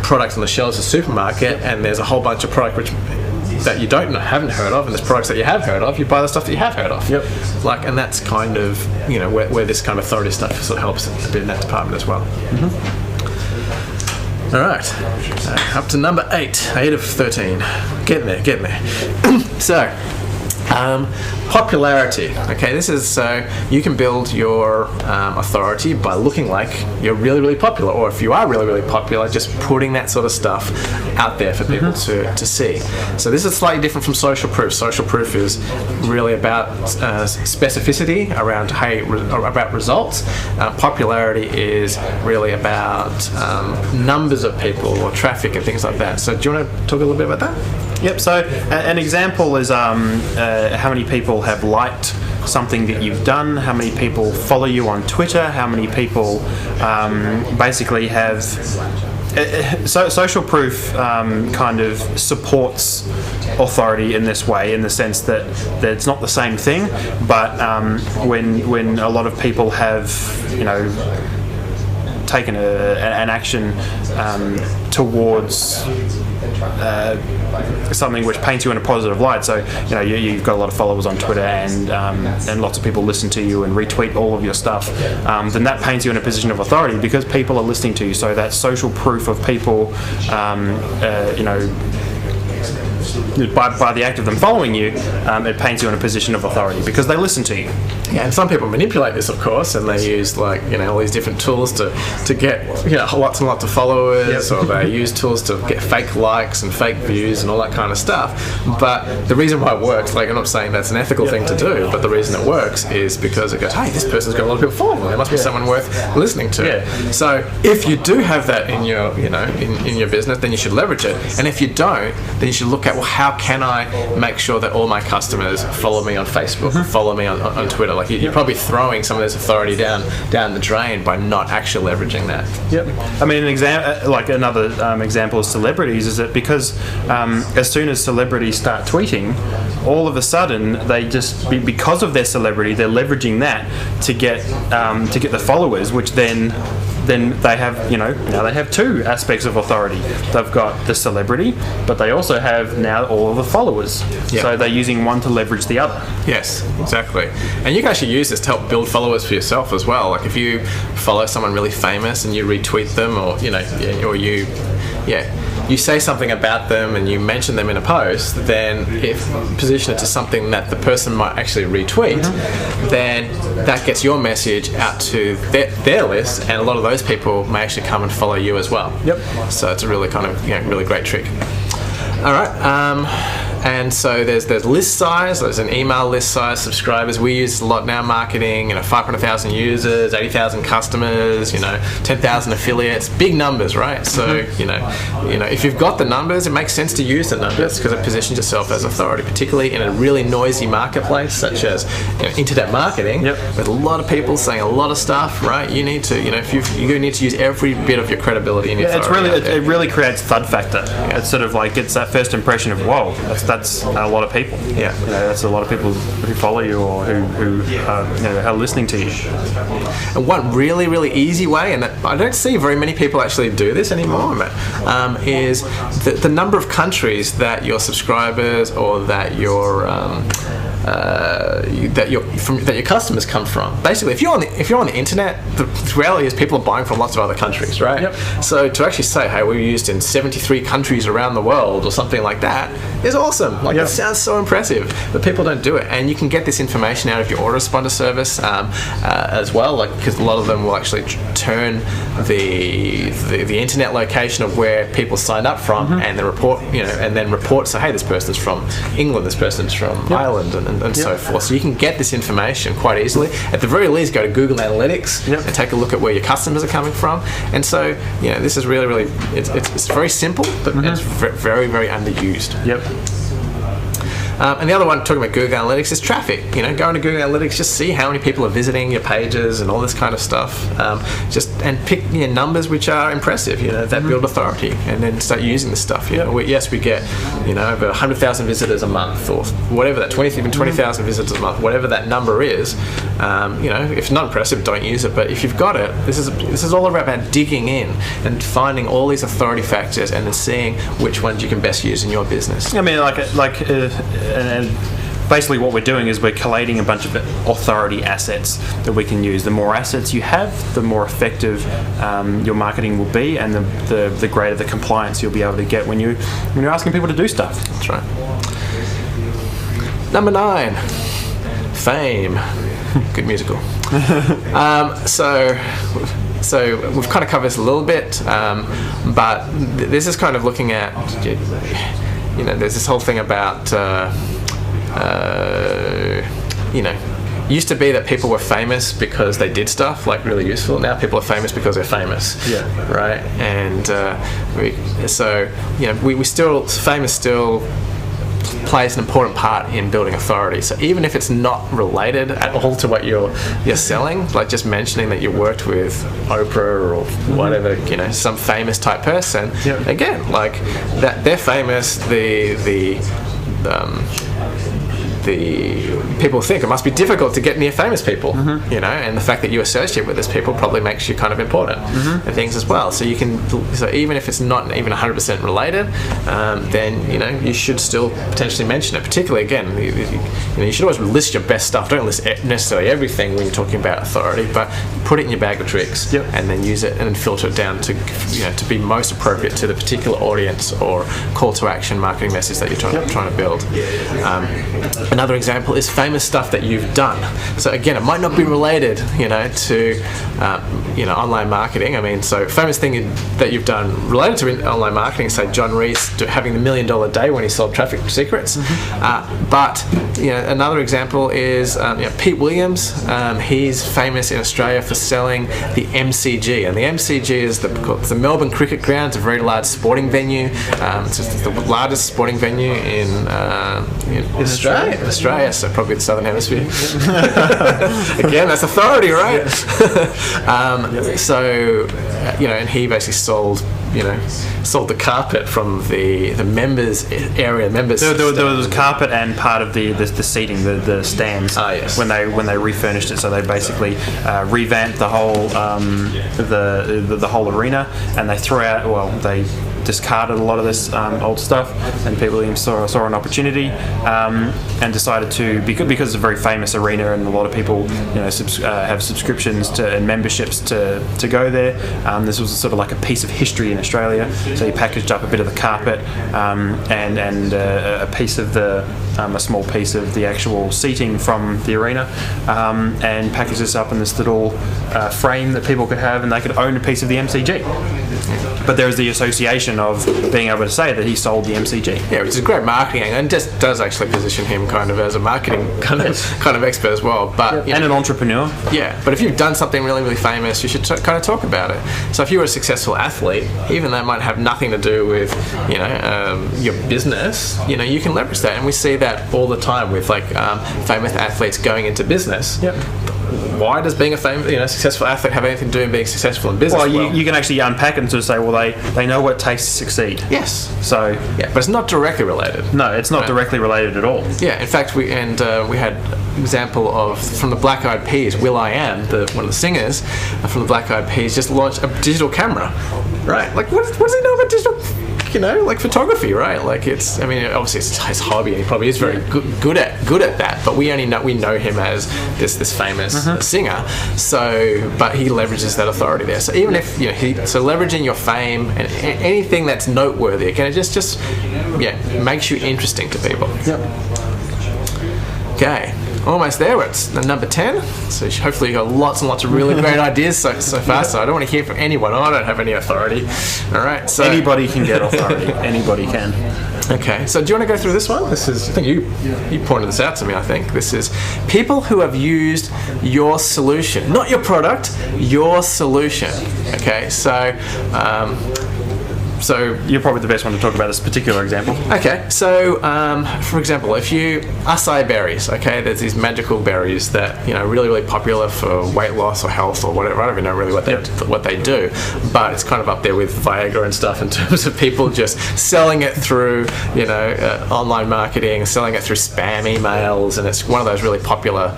product on the shelves of a supermarket, and there's a whole bunch of product that you haven't heard of, and there's products that you have heard of, you buy the stuff that you have heard of. Yep. And that's kind of where this kind of authority stuff sort of helps a bit in that department as well. All right, up to number 8 of 13. Getting there. So, popularity. Okay, this is so you can build your authority by looking like you're really, really popular, or if you are really, really popular, just putting that sort of stuff out there for people to see. So this is slightly different from social proof. Social proof is really about specificity around about results. Popularity is really about numbers of people or traffic and things like that. So do you want to talk a little bit about that? Yep. So an example is how many people have liked something that you've done, how many people follow you on Twitter, how many people basically have... social proof kind of supports authority in this way, in the sense that it's not the same thing, but when a lot of people have taken an action towards something which paints you in a positive light. So you've got a lot of followers on Twitter, and lots of people listen to you and retweet all of your stuff. Then that paints you in a position of authority because people are listening to you. So that social proof of people, by the act of them following you, it paints you in a position of authority because they listen to you. Yeah, and some people manipulate this, of course, and they use all these different tools to get lots and lots of followers, or they use tools to get fake likes and fake views and all that kind of stuff. But the reason why it works, I'm not saying that's an ethical thing to do, but the reason it works is because it goes, hey, this person's got a lot of people following them. There must be someone worth listening to. Yeah. So if you do have that in your in your business, then you should leverage it. And if you don't, then you should look at how can I make sure that all my customers follow me on Facebook, follow me on Twitter? Like you're probably throwing some of this authority down the drain by not actually leveraging that. Yep. I mean, another example of celebrities is that because as soon as celebrities start tweeting, all of a sudden they just because of their celebrity, they're leveraging that to get the followers, which then they have, now they have two aspects of authority. They've got the celebrity, but they also have now all of the followers. Yep. So they're using one to leverage the other. Yes, exactly. And you can actually use this to help build followers for yourself as well. Like if you follow someone really famous and you retweet them, or you say something about them and you mention them in a post, then if position it to something that the person might actually retweet, then that gets your message out to their list, and a lot of those people may actually come and follow you as well. Yep. So it's a really kind of really great trick. All right. And so there's list size, there's an email list size, subscribers. We use a lot now, marketing, 500,000 users, 80,000 customers, 10,000 affiliates, big numbers, right? So, if you've got the numbers, it makes sense to use the numbers because it positions yourself as authority, particularly in a really noisy marketplace such as internet marketing, with a lot of people saying a lot of stuff, right? You need to, you need to use every bit of your credibility in your authority. It really creates thud factor. Yeah. It's sort of like, it's that first impression of, whoa, that's a lot of people. Yeah, that's a lot of people who follow you or who are listening to you. And one really, really easy way, and I don't see very many people actually do this anymore, is the number of countries that your subscribers or that your your customers come from. Basically, if you're on the internet, the reality is people are buying from lots of other countries, right? Yep. So to actually say, hey, we're used in 73 countries around the world or something like that is awesome. It sounds so impressive, but people don't do it. And you can get this information out of your autoresponder service as well, because a lot of them will actually turn the internet location of where people signed up from and then report, so hey, this person's from England, this person's from Ireland, and so forth. So you can get this information quite easily. At the very least, go to Google Analytics and take a look at where your customers are coming from. And so, this is really, really, it's very simple, but it's very, very underused. Yep. And the other one, talking about Google Analytics, is traffic. Go into Google Analytics, just see how many people are visiting your pages and all this kind of stuff. And pick numbers which are impressive, that build authority, and then start using this stuff. We get, over 100,000 visitors a month, or whatever that, 20,000 visitors a month, whatever that number is. If it's not impressive, don't use it. But if you've got it, this is all about digging in and finding all these authority factors and then seeing which ones you can best use in your business. I mean, and basically what we're doing is we're collating a bunch of authority assets that we can use. The more assets you have, the more effective your marketing will be, and the greater the compliance you'll be able to get when you're asking people to do stuff. That's right. Number 9, fame. Good musical. So we've kind of covered this a little bit, but this is kind of looking at, there's this whole thing about, used to be that people were famous because they did stuff like really useful. Now people are famous because they're famous. Yeah. Right. And fame still plays an important part in building authority. So even if it's not related at all to what you're selling, like just mentioning that you worked with Oprah or whatever, some famous type person, again, like that they're famous, the people think it must be difficult to get near famous people, and the fact that you associate with these people probably makes you kind of important and things as well. So so even if it's not even 100% related, then you should still potentially mention it. Particularly, again, you should always list your best stuff. Don't list necessarily everything when you're talking about authority, but put it in your bag of tricks and then use it and then filter it down to to be most appropriate to the particular audience or call to action marketing message that you're trying to build. Another example is famous stuff that you've done. So again, it might not be related, to online marketing. I mean, so famous thing that you've done related to online marketing, say John Reese having the $1 million day when he sold Traffic Secrets. But another example is Pete Williams. He's famous in Australia for selling the MCG, and the MCG is the Melbourne Cricket Ground. It's a very large sporting venue. It's just the largest sporting venue in Australia. Australia, so probably the Southern Hemisphere. Again, that's authority, right? And he basically sold the carpet from the members area. There was carpet and part of the seating, the stands. Yes. When they refurnished it, so they basically revamped the whole the whole arena, and they threw out. Well, they discarded a lot of this old stuff, and Pete Williams saw an opportunity and decided to, because it's a very famous arena and a lot of people have subscriptions and memberships to go there. This was sort of like a piece of history in Australia, so he packaged up a bit of the carpet and a piece of a small piece of the actual seating from the arena, and packaged this up in this little frame that people could have, and they could own a piece of the MCG. But there is the association of being able to say that he sold the MCG. Yeah, which is great marketing, and just does actually position him kind of as a marketing kind of expert as well. But and an entrepreneur. Yeah, but if you've done something really, really famous, you should kind of talk about it. So if you were a successful athlete, even though it might have nothing to do with your business, you can leverage that, and we see that all the time with famous athletes going into business. Yep. Why does being a famous, successful athlete have anything to do with being successful in business? Well, you can actually unpack it to say, well, they know what it takes to succeed. Yes. So yeah, but it's not directly related. No, it's not directly related at all. Yeah. In fact, we had example from the Black Eyed Peas. Will.i.am, one of the singers from the Black Eyed Peas, just launched a digital camera. Right. Like, what does he know about digital? Photography, right? Obviously it's his hobby, and he probably is very good at that. But we know him as this famous singer. So, but he leverages that authority there. So even if leveraging your fame and anything that's noteworthy, again, it just makes you interesting to people. Yep. Okay. Almost there. We're at number 10. So hopefully you got lots and lots of really great ideas so far. So I don't want to hear from anyone. I don't have any authority. All right. So anybody can get authority. Anybody can. Okay. So do you want to go through this one? I think you pointed this out to me. I think this is people who have used your solution, not your product, your solution. Okay. So you're probably the best one to talk about this particular example. Okay, so for example, if acai berries, okay, there's these magical berries that really, really popular for weight loss or health or whatever. I don't even know really what they do, but it's kind of up there with Viagra and stuff in terms of people just selling it through online marketing, selling it through spam emails, and it's one of those really popular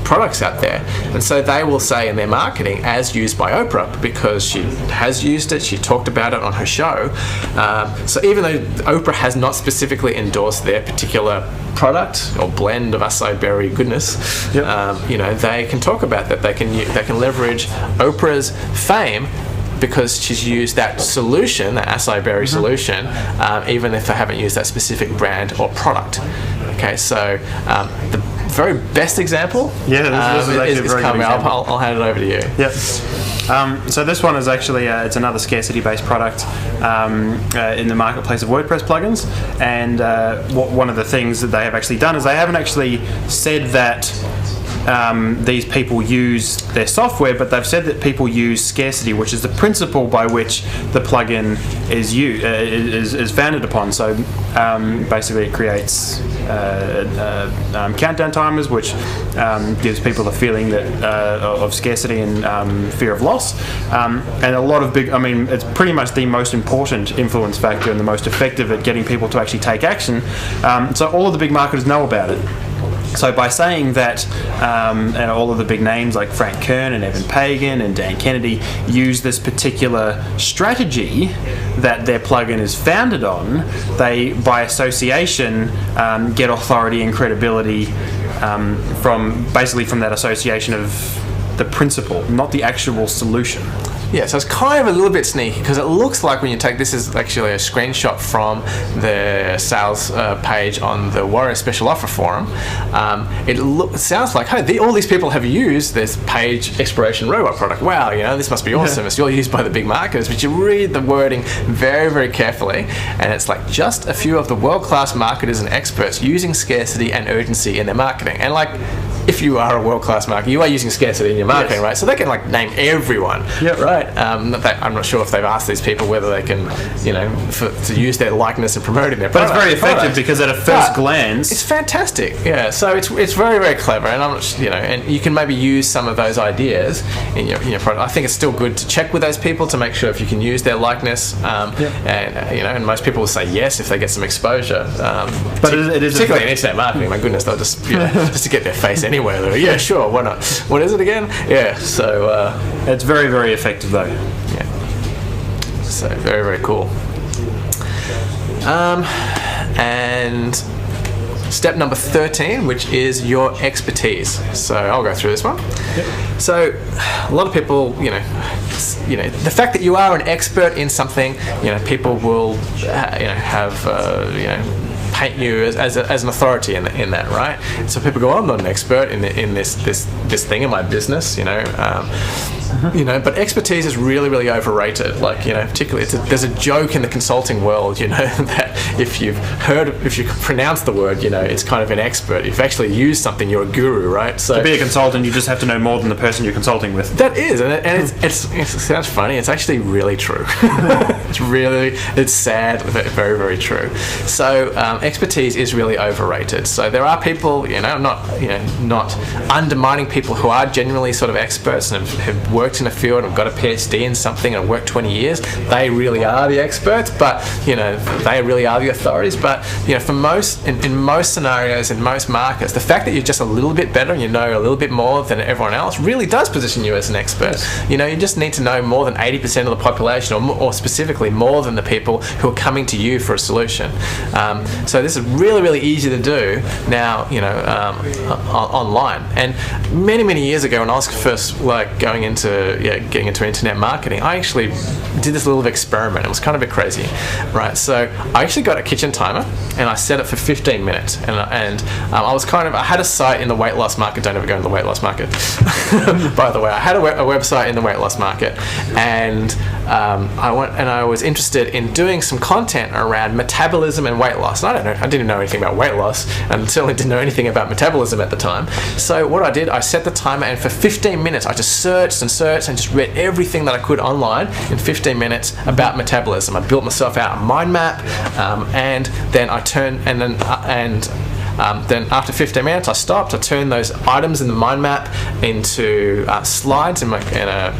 products out there. And so they will say in their marketing, as used by Oprah, because she has used it, she talked about it on her show. So even though Oprah has not specifically endorsed their particular product or blend of acai berry goodness, they can talk about that. They can leverage Oprah's fame because she's used that solution, that acai berry solution, even if they haven't used that specific brand or product. Okay, so the very best example is coming up. I'll hand it over to you. Yep. So this one is actually it's another scarcity-based product in the marketplace of WordPress plugins, and one of the things that they have actually done is they haven't actually said that these people use their software, but they've said that people use scarcity, which is the principle by which the plugin is founded upon. So basically it creates countdown timers, which gives people a feeling of scarcity and fear of loss, and a lot of it's pretty much the most important influence factor and the most effective at getting people to actually take action. So all of the big marketers know about it. So by saying that, and all of the big names like Frank Kern and Evan Pagan and Dan Kennedy use this particular strategy that their plugin is founded on, they, by association, get authority and credibility from that association of the principle, not the actual solution. Yeah, so it's kind of a little bit sneaky because it looks like when you take this is actually a screenshot from the sales page on the Ware Special Offer Forum. It sounds like, hey, all these people have used this page expiration robot product. Wow, this must be awesome. It's all used by the big marketers. But you read the wording very, very carefully, and it's like just a few of the world-class marketers and experts using scarcity and urgency in their marketing. And like, if you are a world-class marketer, you are using scarcity in your marketing, right? So they can like name everyone, right? I'm not sure if they've asked these people whether they can, to use their likeness and promoting their product. But it's very effective because at a first glance, it's fantastic. Yeah, so it's very, very clever, and and you can maybe use some of those ideas in your product. I think it's still good to check with those people to make sure if you can use their likeness, and most people will say yes if they get some exposure. But it is particularly in internet marketing. My goodness, they'll just just to get their face anywhere. They're like, yeah, sure, why not? What is it again? Yeah, so it's very, very effective though. Yeah, so very, very cool. And step number 13, which is your expertise. So I'll go through this one. Yep. So a lot of people, the fact that you are an expert in something, people will, paint you as an authority in that, right? So people go, I'm not an expert in this thing in my business, but expertise is really, really overrated. Like, particularly there's a joke in the consulting world, that if you pronounce the word, it's kind of an expert. If you've actually used something, you're a guru, right? So to be a consultant, you just have to know more than the person you're consulting with. That is, and it sounds funny. It's actually really true. It's sad, but very, very true. So expertise is really overrated. So there are people, not undermining people who are genuinely sort of experts and have worked in a field and got a PhD in something and worked 20 years. They really are the experts, but they really are the authorities. But for most in most scenarios, in most markets, the fact that you're just a little bit better and you know a little bit more than everyone else really does position you as an expert. You just need to know more than 80% of the population, or specifically more than the people who are coming to you for a solution. So this is really, really easy to do now, online. And many, many years ago, when I was first getting into internet marketing, I actually did this little experiment. It was kind of a bit crazy, right? So I actually got a kitchen timer and I set it for 15 minutes. And I had a site in the weight loss market. Don't ever go into the weight loss market. By the way, I had a website in the weight loss market, and I was interested in doing some content around metabolism and weight loss. And I didn't know anything about weight loss, and certainly didn't know anything about metabolism at the time. So what I did, I set the timer, and for 15 minutes I just searched and just read everything that I could online in 15 minutes about metabolism. I built myself out a mind map, and then then after 15 minutes I stopped. I turned those items in the mind map into slides in a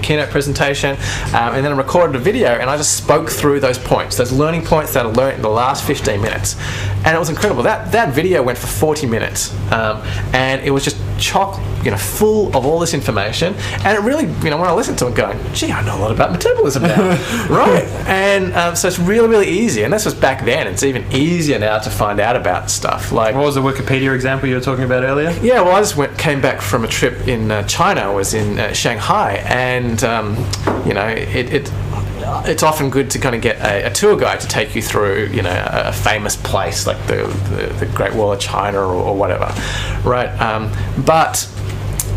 keynote presentation, and then I recorded a video and I just spoke through those points, those learning points that I learned in the last 15 minutes. And it was incredible. That video went for 40 minutes, and it was just chock full of all this information. And it really, when I listened to it, going, gee, I know a lot about metabolism now. Right? And so it's really, really easy. And this was back then. It's even easier now to find out about stuff. Like, what was the Wikipedia example you were talking about earlier? Yeah, well, I just came back from a trip in China. I was in Shanghai, and it's often good to kind of get a tour guide to take you through, a famous place like the Great Wall of China or whatever, right? But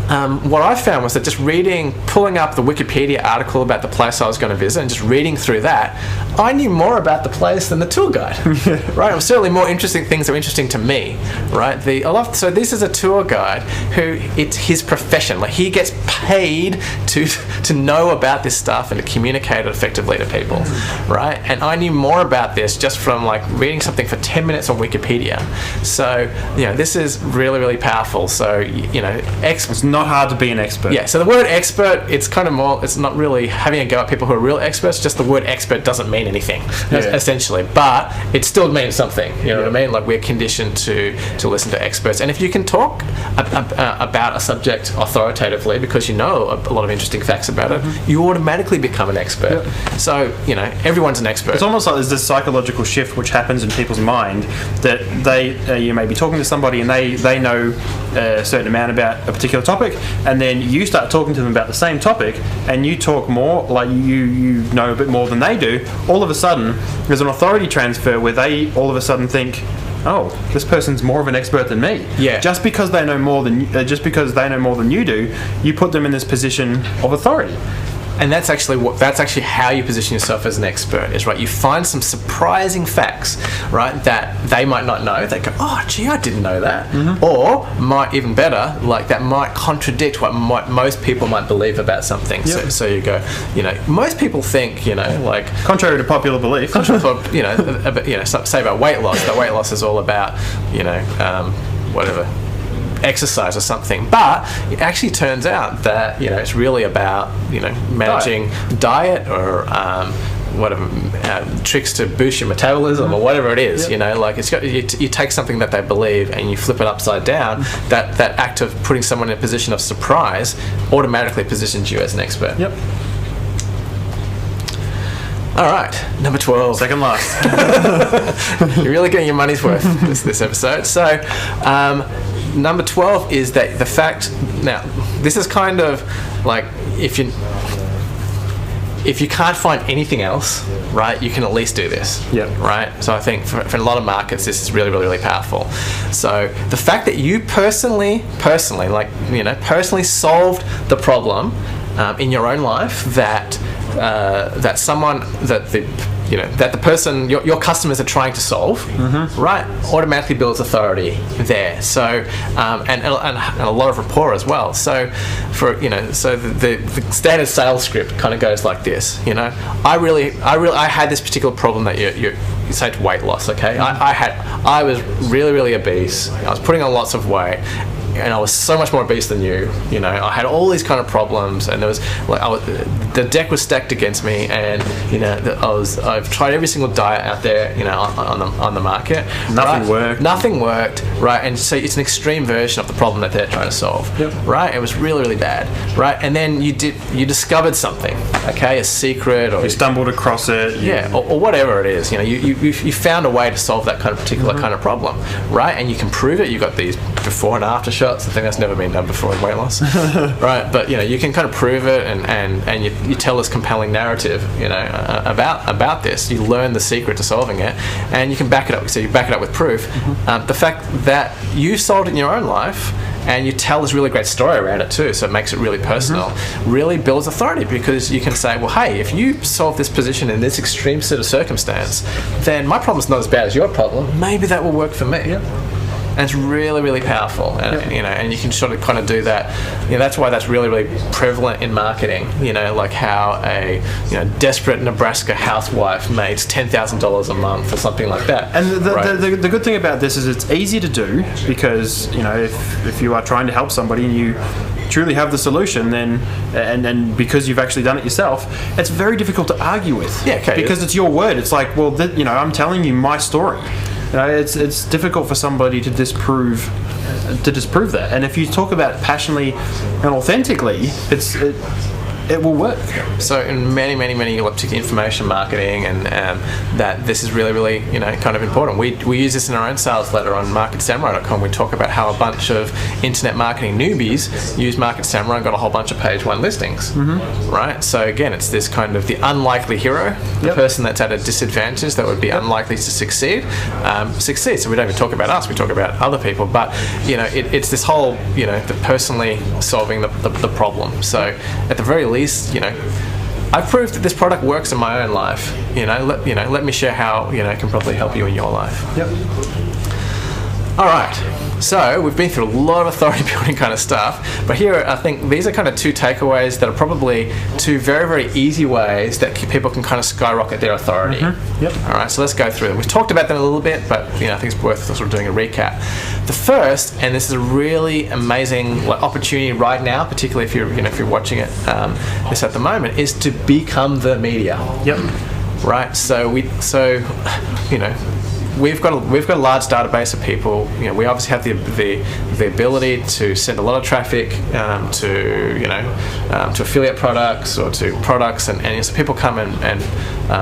what I found was that just pulling up the Wikipedia article about the place I was going to visit and just reading through that, I knew more about the place than the tour guide. Right? It was certainly more interesting things that were interesting to me. Right? So this is a tour guide who, it's his profession. Like, he gets paid to know about this stuff and to communicate it effectively to people. Right? And I knew more about this just from reading something for 10 minutes on Wikipedia. So this is really, really powerful. So it's not hard to be an expert. Yeah, so the word expert, it's kind of more, it's not really having a go at people who are real experts, just the word expert doesn't mean anything, essentially. But it still means something, you know what I mean? Like, we're conditioned to listen to experts. And if you can talk about a subject authoritatively because you know a lot of interesting facts about it, you automatically become an expert. Yep. So, everyone's an expert. It's almost like there's this psychological shift which happens in people's mind that you may be talking to somebody and they know a certain amount about a particular topic, and then you start talking to them about the same topic, and you talk more, like you know a bit more than they do, all of a sudden there's an authority transfer where they all of a sudden think, oh, this person's more of an expert than me. Yeah. Just because they know more than you do, you put them in this position of authority. And that's actually how you position yourself as an expert, is right. You find some surprising facts, right, that they might not know. They go, oh, gee, I didn't know that. Or might, even better, like that might contradict what most people might believe about something. Yep. So you go, most people think, like contrary to popular belief. say about weight loss. That weight loss is all about, whatever, exercise or something, but it actually turns out that it's really about managing diet or whatever tricks to boost your metabolism or whatever it is. Yep. Like it's got you take something that they believe and you flip it upside down. That act of putting someone in a position of surprise automatically positions you as an expert. Yep. All right, number 12. Second last. You're really getting your money's worth this episode. So, number 12 is that the fact. Now, this is kind of like if you can't find anything else, right, you can at least do this. Yep. Right? So I think for a lot of markets, this is really, really, really powerful. So the fact that you personally solved the problem in your own life that the person, your customers are trying to solve, right, automatically builds authority there. So, and a lot of rapport as well. So, the standard sales script kind of goes like this. I had this particular problem that you say to weight loss. Okay, I was really, really obese. I was putting on lots of weight. And I was so much more obese than you. I had all these kind of problems, and there was the deck was stacked against me, and I've tried every single diet out there, on the market. Nothing worked, right? And so it's an extreme version of the problem that they're trying to solve, right? It was really, really bad, right? And then you discovered something, okay, a secret, or you stumbled across it, or whatever it is. You found a way to solve that kind of particular kind of problem, right? And you can prove it. You've got these before and after shots. I think that's never been done before in weight loss, right? But you can kind of prove it, and you tell this compelling narrative, about this. You learn the secret to solving it, and you can back it up. So you back it up with proof. The fact that you solved it in your own life, and you tell this really great story around it too, so it makes it really personal, really builds authority, because you can say, well, hey, if you solve this position in this extreme set of circumstance, then my problem's not as bad as your problem. Maybe that will work for me. And it's really, really powerful, and and you can sort of kind of do that. That's why that's really, really prevalent in marketing. Like how a desperate Nebraska housewife made $10,000 a month or something like that. And the good thing about this is it's easy to do, because if you are trying to help somebody and you truly have the solution, then and because you've actually done it yourself, it's very difficult to argue with. Because it's your word. It's like, well, I'm telling you my story. It's difficult for somebody to disprove that. And if you talk about it passionately and authentically, it will work. So in many information marketing, and that this is really, really kind of important. We use this in our own sales letter on marketsamurai.com. We talk about how a bunch of internet marketing newbies use Market Samurai and got a whole bunch of page 1 listings, right? So again, it's this kind of the unlikely hero, the person that's at a disadvantage that would be unlikely to succeed. So we don't even talk about us, we talk about other people, but it's this whole the personally solving the problem. So at the very least, I've proved that this product works in my own life. Let me share how it can probably help you in your life. All right. So we've been through a lot of authority building kind of stuff, but here I think these are kind of 2 takeaways that are probably 2 very, very easy ways that people can kind of skyrocket their authority. All right, so let's go through them. We've talked about them a little bit, but I think it's worth sort of doing a recap. The first, and this is a really amazing opportunity right now, particularly if you're watching it this at the moment, is to become the media. Right. So we've got a large database of people. We obviously have the ability to send a lot of traffic to affiliate products or to products, and so people come and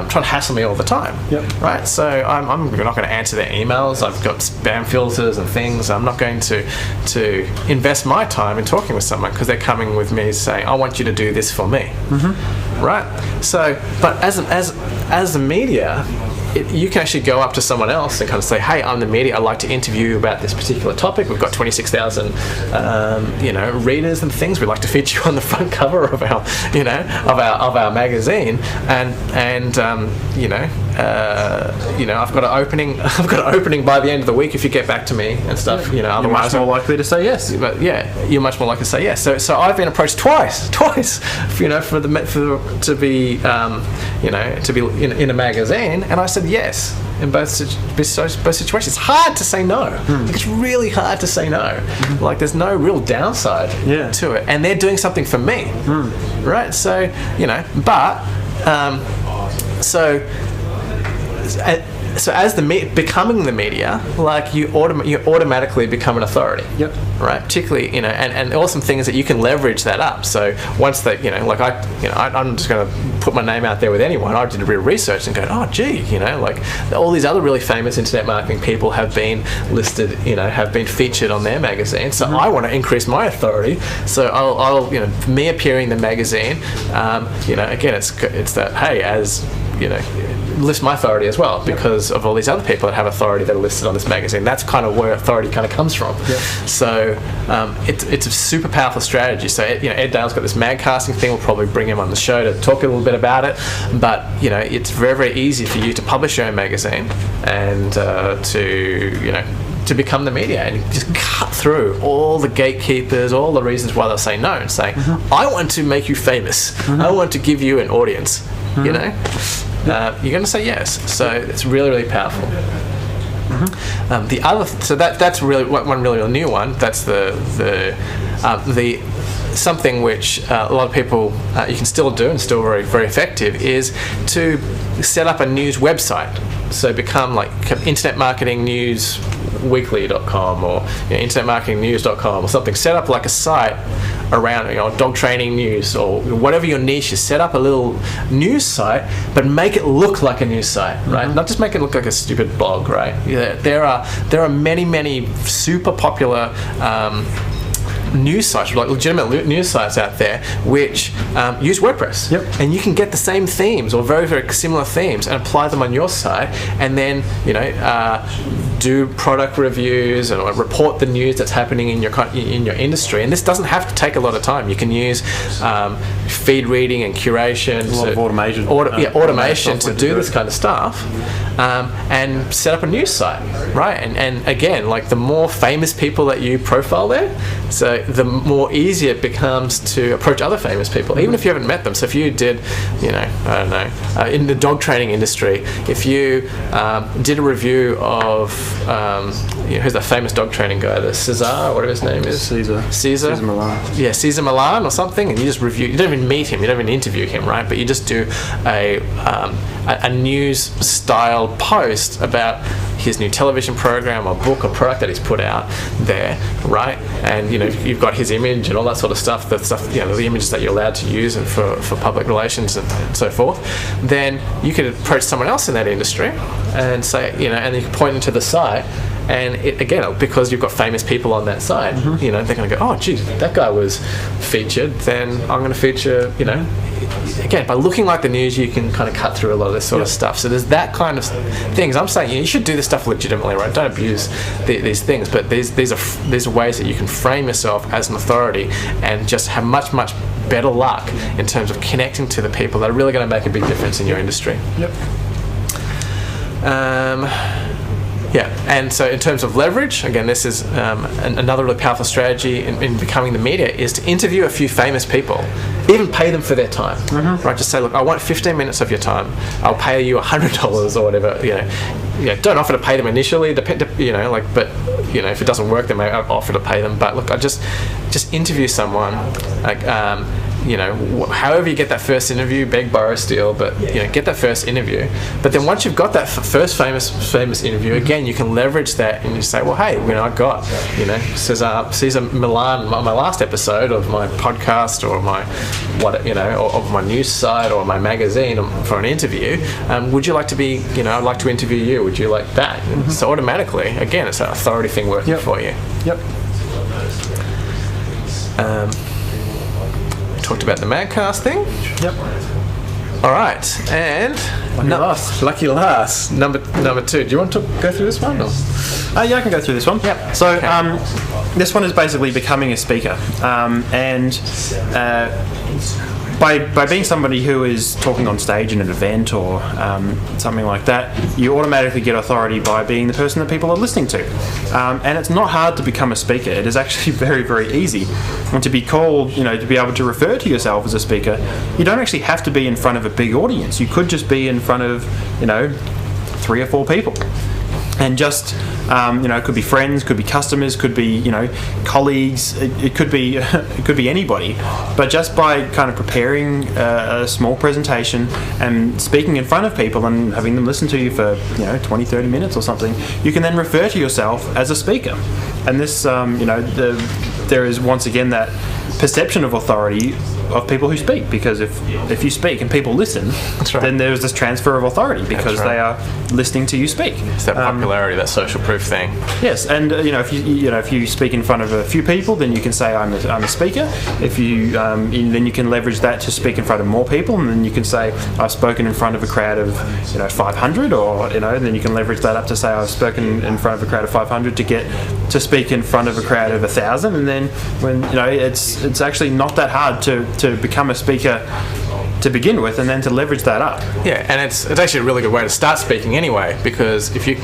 try to hassle me all the time. Yep. Right. So I'm not going to answer their emails. I've got spam filters and things. I'm not going to invest my time in talking with someone because they're coming with me saying, I want you to do this for me. Right. So, but as a media, you can actually go up to someone else and kind of say, hey, I'm the media, I'd like to interview you about this particular topic. We've got 26,000 readers and things. We'd like to feature you on the front cover of our of our magazine, and I've got an opening by the end of the week if you get back to me and stuff. You're much more likely to say yes. But yeah, you're much more likely to say yes. So I've been approached twice, to be in a magazine, and I said yes in both situations. It's hard to say no. It's really hard to say no. Like there's no real downside to it, and they're doing something for me, right? So so as becoming the media, like you automatically become an authority. Yep. Right. Particularly, and awesome thing is that you can leverage that up. So once that, I'm just going to put my name out there with anyone. I did a bit of research and go, oh, gee, like all these other really famous internet marketing people have been listed, have been featured on their magazine. So I want to increase my authority. So I'll me appearing in the magazine, again, it's that, hey, as lift my authority as well because of all these other people that have authority that are listed on this magazine. That's kind of where authority kind of comes from. Yep. So it's a super powerful strategy. So Ed Dale's got this magcasting thing. We'll probably bring him on the show to talk a little bit about it. But it's very, very easy for you to publish your own magazine and to become the media and just cut through all the gatekeepers, all the reasons why they'll say no, and say, I want to make you famous. I want to give you an audience. You're going to say yes. So it's really, really powerful. The other, that's really one really new one. That's the something which a lot of people you can still do and still very, very effective is to set up a news website. So become like Internet Marketing News Weekly.com or internetmarketingnews.com or something. Set up like a site around dog training news or whatever your niche is. Set up a little news site, but make it look like a news site, right? Not just make it look like a stupid blog, right? There are many super popular news sites, like legitimate news sites out there, which use WordPress. Yep. And you can get the same themes or very, very similar themes and apply them on your site, and then do product reviews and report the news that's happening in your industry. And this doesn't have to take a lot of time. You can use feed reading and curation, a lot of automation, automation to do this kind of stuff, and set up a news site, right? And again, like the more famous people that you profile there, so the more easier it becomes to approach other famous people, even if you haven't met them. So if you did, in the dog training industry, if you did a review of, who's that famous dog training guy, the Cesar, whatever his name is? Caesar Milan. Yeah, Caesar Milan or something, and you just review, you don't even meet him, you don't even interview him, right? But you just do a news style post about his new television program or book or product that he's put out there, right? And you've got his image and all that sort of stuff, the images that you're allowed to use and for public relations and so forth. Then you could approach someone else in that industry and say, and you can point them to the site. And again, because you've got famous people on that site, they're going to go, oh, geez, that guy was featured, then I'm going to feature, again, by looking like the news, you can kind of cut through a lot of this sort of stuff. So there's that kind of things. I'm saying you should do this stuff legitimately, right? Don't abuse these things, but these are ways that you can frame yourself as an authority and just have much, much better luck in terms of connecting to the people that are really going to make a big difference in your industry. Yep. Yeah, and so in terms of leverage, again, this is another really powerful strategy in becoming the media, is to interview a few famous people, even pay them for their time, right? Just say, look, I want 15 minutes of your time. I'll pay you $100 or whatever. Don't offer to pay them initially. But if it doesn't work, then maybe I'll offer to pay them. But look, I just interview someone, however you get that first interview, beg, borrow, steal, but get that first interview. But then once you've got that first famous interview, again, you can leverage that and you say, well, hey, I got Cesar Milan, my last episode of my podcast or my or of my news site or my magazine for an interview. Would you like to be? I'd like to interview you. Would you like that? So automatically, again, it's an authority thing working for you. Yep. Talked about the Magcast thing. Yep. All right, and lucky last. Number 2. Do you want to go through this one? Or? Yeah, I can go through this one. Yep. So this one is basically becoming a speaker, and by being somebody who is talking on stage in an event or something like that, you automatically get authority by being the person that people are listening to. And it's not hard to become a speaker. It is actually very, very easy. And to be called, to be able to refer to yourself as a speaker, you don't actually have to be in front of a big audience. You could just be in front of, 3 or 4 people. And just, it could be friends, could be customers, could be, colleagues. It could be anybody. But just by kind of preparing a small presentation and speaking in front of people and having them listen to you for 20, 30 minutes or something, you can then refer to yourself as a speaker. And this, there is once again that perception of authority of people who speak, because if you speak and people listen, then there's this transfer of authority because they are listening to you speak. It's that popularity, that social proof thing. Yes, and if you speak in front of a few people, then you can say I'm a speaker. If you then you can leverage that to speak in front of more people, and then you can say I've spoken in front of a crowd of 500, or then you can leverage that up to say I've spoken in front of a crowd of 500 to get to speak in front of a crowd of 1,000, and then when it's actually not that hard to become a speaker to begin with, and then to leverage that up. Yeah, and it's actually a really good way to start speaking anyway, because if you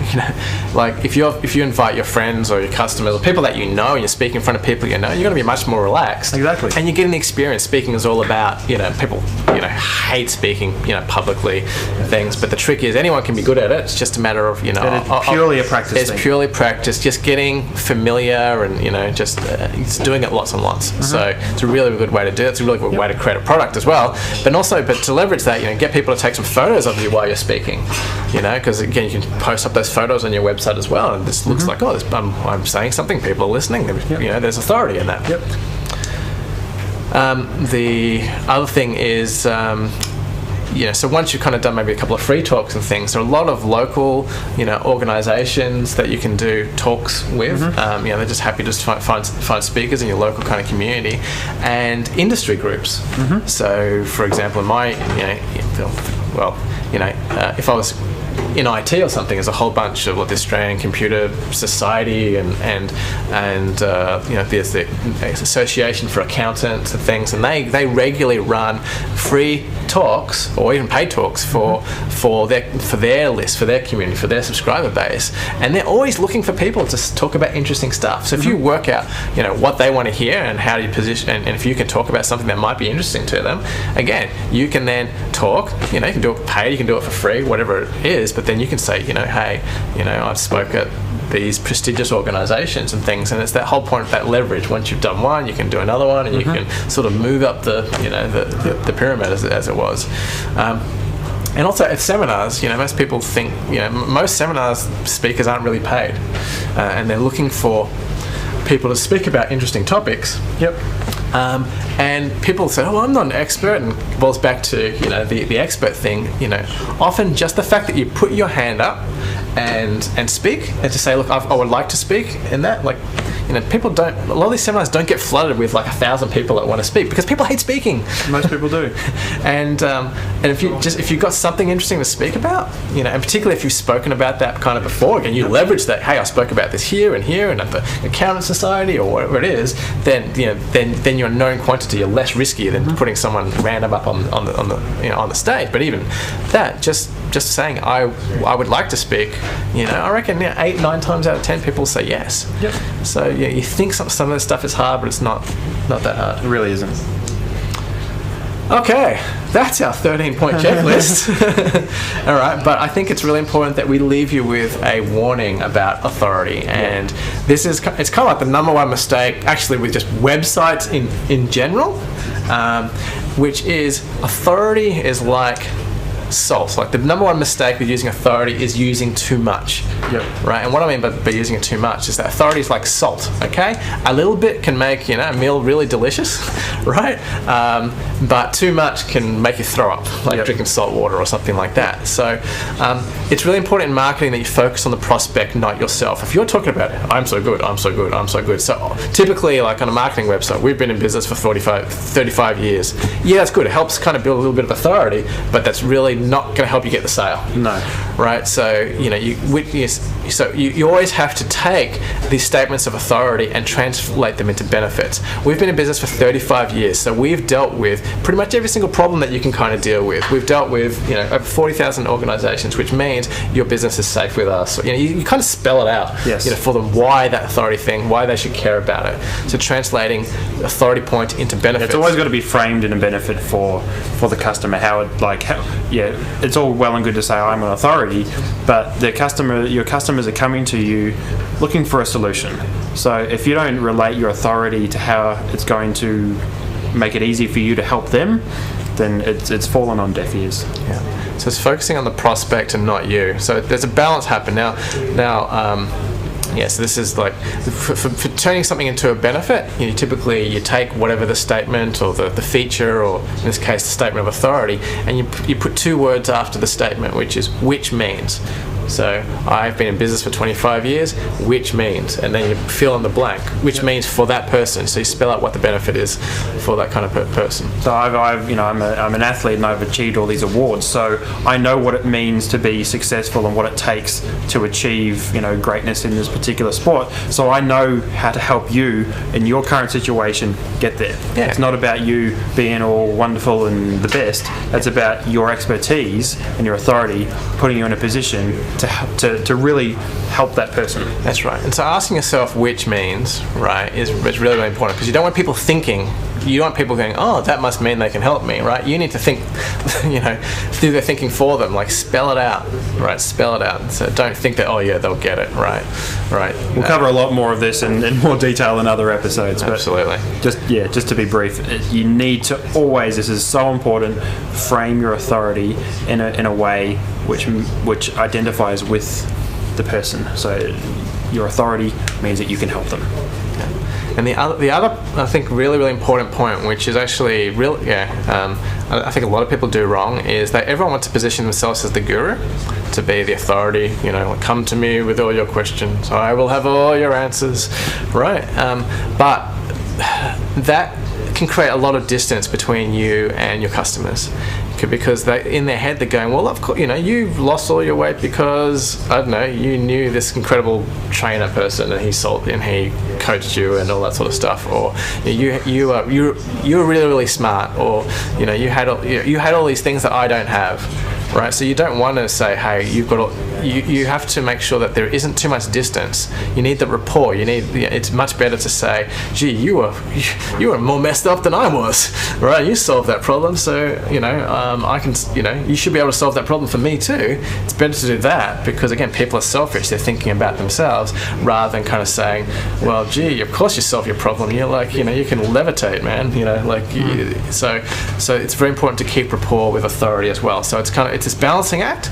if you invite your friends or your customers or people that and you speak in front of people you're going to be much more relaxed. Exactly. And you're getting the experience. Speaking is all about people hate speaking publicly and things, but the trick is anyone can be good at it. It's just a matter of it's purely a practice thing. It's purely practice, just getting familiar and just doing it lots and lots. So it's a really good way to do it. It's a really good way to create a product as well, but to leverage that, get people to take some photos of you while you're speaking, because again, you can post up those photos on your website as well, and this looks like, I'm saying something, people are listening, there's authority in that. Yep. The other thing is, so once you've kind of done maybe a couple of free talks and things, there are a lot of local, organisations that you can do talks with. They're just happy to find speakers in your local kind of community, and industry groups. So, for example, in my, if I was in IT or something, there's a whole bunch of the Australian Computer Society and there's the Association for Accountants and things, and they regularly run free talks or even paid talks for their list, for their community, for their subscriber base, and they're always looking for people to talk about interesting stuff. So if you work out what they want to hear and how do you position, and if you can talk about something that might be interesting to them, again, you can then talk. You can do it paid, you can do it for free, whatever it is, but then you can say, hey, I've spoke at these prestigious organisations and things, and it's that whole point of that leverage. Once you've done one, you can do another one, and you can sort of move up the the pyramid as it was. And also at seminars, most people think, most seminars speakers aren't really paid, and they're looking for people to speak about interesting topics. Yep. And people say, "Oh, I'm not an expert," and it boils back to the expert thing. Often just the fact that you put your hand up and speak, and to say, "Look, I would like to speak," in that, people don't. A lot of these seminars don't get flooded with 1,000 people that want to speak, because people hate speaking. Most people do. And if you've got something interesting to speak about, and particularly if you've spoken about that kind of before, again, you leverage that. Hey, I spoke about this here and at the Accountant Society or whatever it is. Then you're a known quantity. You're less risky than putting someone random up on the stage. But even that, just saying I would like to speak, I reckon 8, 9 times out of 10 people say yes. Yep. So you think some of this stuff is hard, but it's not that hard. It really isn't. Okay, that's our 13-point checklist. All right, but I think it's really important that we leave you with a warning about authority, and it's kind of like the number one mistake, actually, with just websites in general, which is authority is like salt. Like the number one mistake with using authority is using too much. Yep. Right. And what I mean by using it too much is that authority is like salt. Okay. A little bit can make a meal really delicious, right? But too much can make you throw up, like drinking salt water or something like that. So it's really important in marketing that you focus on the prospect, not yourself. If you're talking about I'm so good, I'm so good, I'm so good. So typically, like on a marketing website, we've been in business for 35 years. Yeah, that's good. It helps kind of build a little bit of authority, but that's really not going to help you get the sale. No. Right? So, you always have to take these statements of authority and translate them into benefits. We've been in business for 35 years, so we've dealt with pretty much every single problem that you can kind of deal with. We've dealt with, over 40,000 organizations, which means your business is safe with us. You kind of spell it out, for them why that authority thing, why they should care about it. So translating authority point into benefits. It's always got to be framed in a benefit for the customer. It's all well and good to say I'm an authority, but your customers are coming to you looking for a solution. So if you don't relate your authority to how it's going to make it easy for you to help them, then it's fallen on deaf ears. Yeah. So it's focusing on the prospect and not you. So there's a balance happen now. So this is like for turning something into a benefit. Typically you take whatever the statement or the feature, or in this case the statement of authority, and you put two words after the statement, which means. So I've been in business for 25 years, which means, and then you fill in the blank, which means for that person. So you spell out what the benefit is for that kind of person. So I'm an athlete and I've achieved all these awards. So I know what it means to be successful and what it takes to achieve, greatness in this particular sport. So I know how to help you in your current situation get there. Yeah. It's not about you being all wonderful and the best. It's about your expertise and your authority putting you in a position to really help that person. That's right. And so asking yourself which means, right, is really, really important, because you don't want people going, oh, that must mean they can help me, right? You need to think, do their thinking for them, like spell it out, right? Spell it out. So don't think that, oh yeah, they'll get it, right? We'll cover a lot more of this in more detail in other episodes. Absolutely. But just to be brief, you need to always, this is so important, frame your authority in a way which identifies with the person. So your authority means that you can help them. And the other, I think, really, really important point, which is actually I think a lot of people do wrong, is that everyone wants to position themselves as the guru, to be the authority. Come to me with all your questions, I will have all your answers, right? But that can create a lot of distance between you and your customers, because in their head they're going, well, of course, you've lost all your weight because, I don't know, you knew this incredible trainer person and he coached you and all that sort of stuff, or you were really, really smart, or you had all these things that I don't have. Right, so you don't want to say, hey, you have to make sure that there isn't too much distance. You need the rapport. It's much better to say, gee, you were more messed up than I was, right? You solved that problem, so I can, you should be able to solve that problem for me too. It's better to do that, because again, people are selfish. They're thinking about themselves rather than kind of saying, well, gee, of course you solve your problem. You're like, you can levitate, man. So it's very important to keep rapport with authority as well. So it's this balancing act.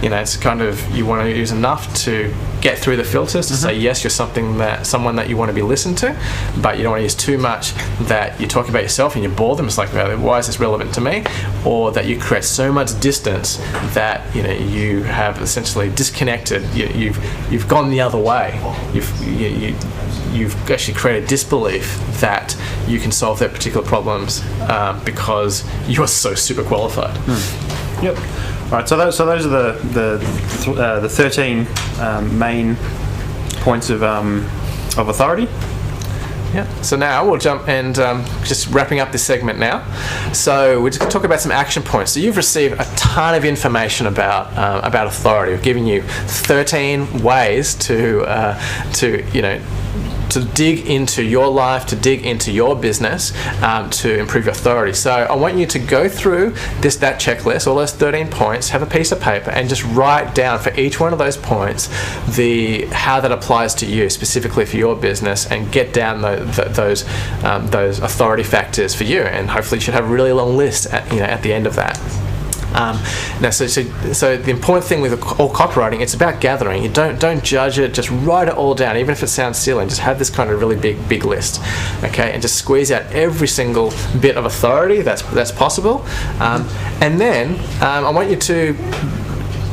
It's kind of, you want to use enough to get through the filters to say, yes, you're someone that you want to be listened to, but you don't want to use too much that you talk about yourself and you bore them. It's like, why is this relevant to me? Or that you create so much distance that you have essentially disconnected. You've gone the other way. You've actually created disbelief that you can solve their particular problems because you're so super qualified. Yep. All right. So those are the 13 main points of authority. Yeah. So now we'll jump and just wrapping up this segment now. So we're just going to talk about some action points. So you've received a ton of information about authority. We've given you 13 ways to to dig into your life, to dig into your business, to improve your authority. So I want you to go through that checklist, all those 13 points, have a piece of paper, and just write down for each one of those points how that applies to you, specifically for your business, and get down those authority factors for you. And hopefully you should have a really long list at the end of that. Now, so the important thing with all copywriting, it's about gathering. You don't judge it. Just write it all down, even if it sounds silly. And just have this kind of really big list, okay? And just squeeze out every single bit of authority that's possible. And then I want you to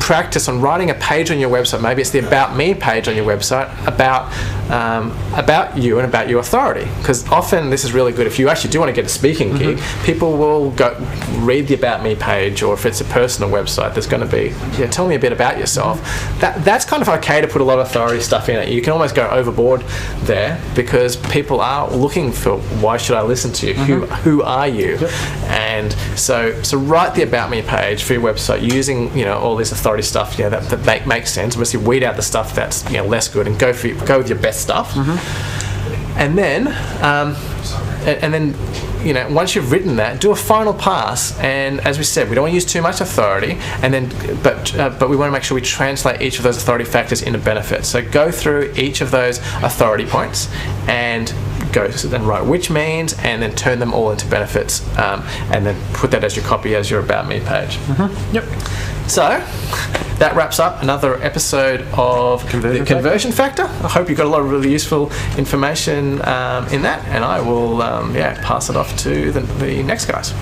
practice on writing a page on your website. Maybe it's the About Me page on your website about you and about your authority. Because often this is really good if you actually do want to get a speaking gig. People will go read the About Me page, or if it's a personal website, there's going to be, tell me a bit about yourself. That's kind of okay to put a lot of authority stuff in it. You can almost go overboard there, because people are looking for, why should I listen to you? Who are you? Yep. And so write the About Me page for your website using all this authority stuff that makes sense. Obviously weed out the stuff that's less good and go with your best stuff. And then once you've written that, do a final pass. And as we said, we don't want to use too much authority, but we want to make sure we translate each of those authority factors into benefits. So go through each of those authority points and write which means, and then turn them all into benefits, and then put that as your copy, as your About Me page. Yep. So that wraps up another episode of the Conversion Factor. I hope you got a lot of really useful information in that, and I will pass it off to the next guys.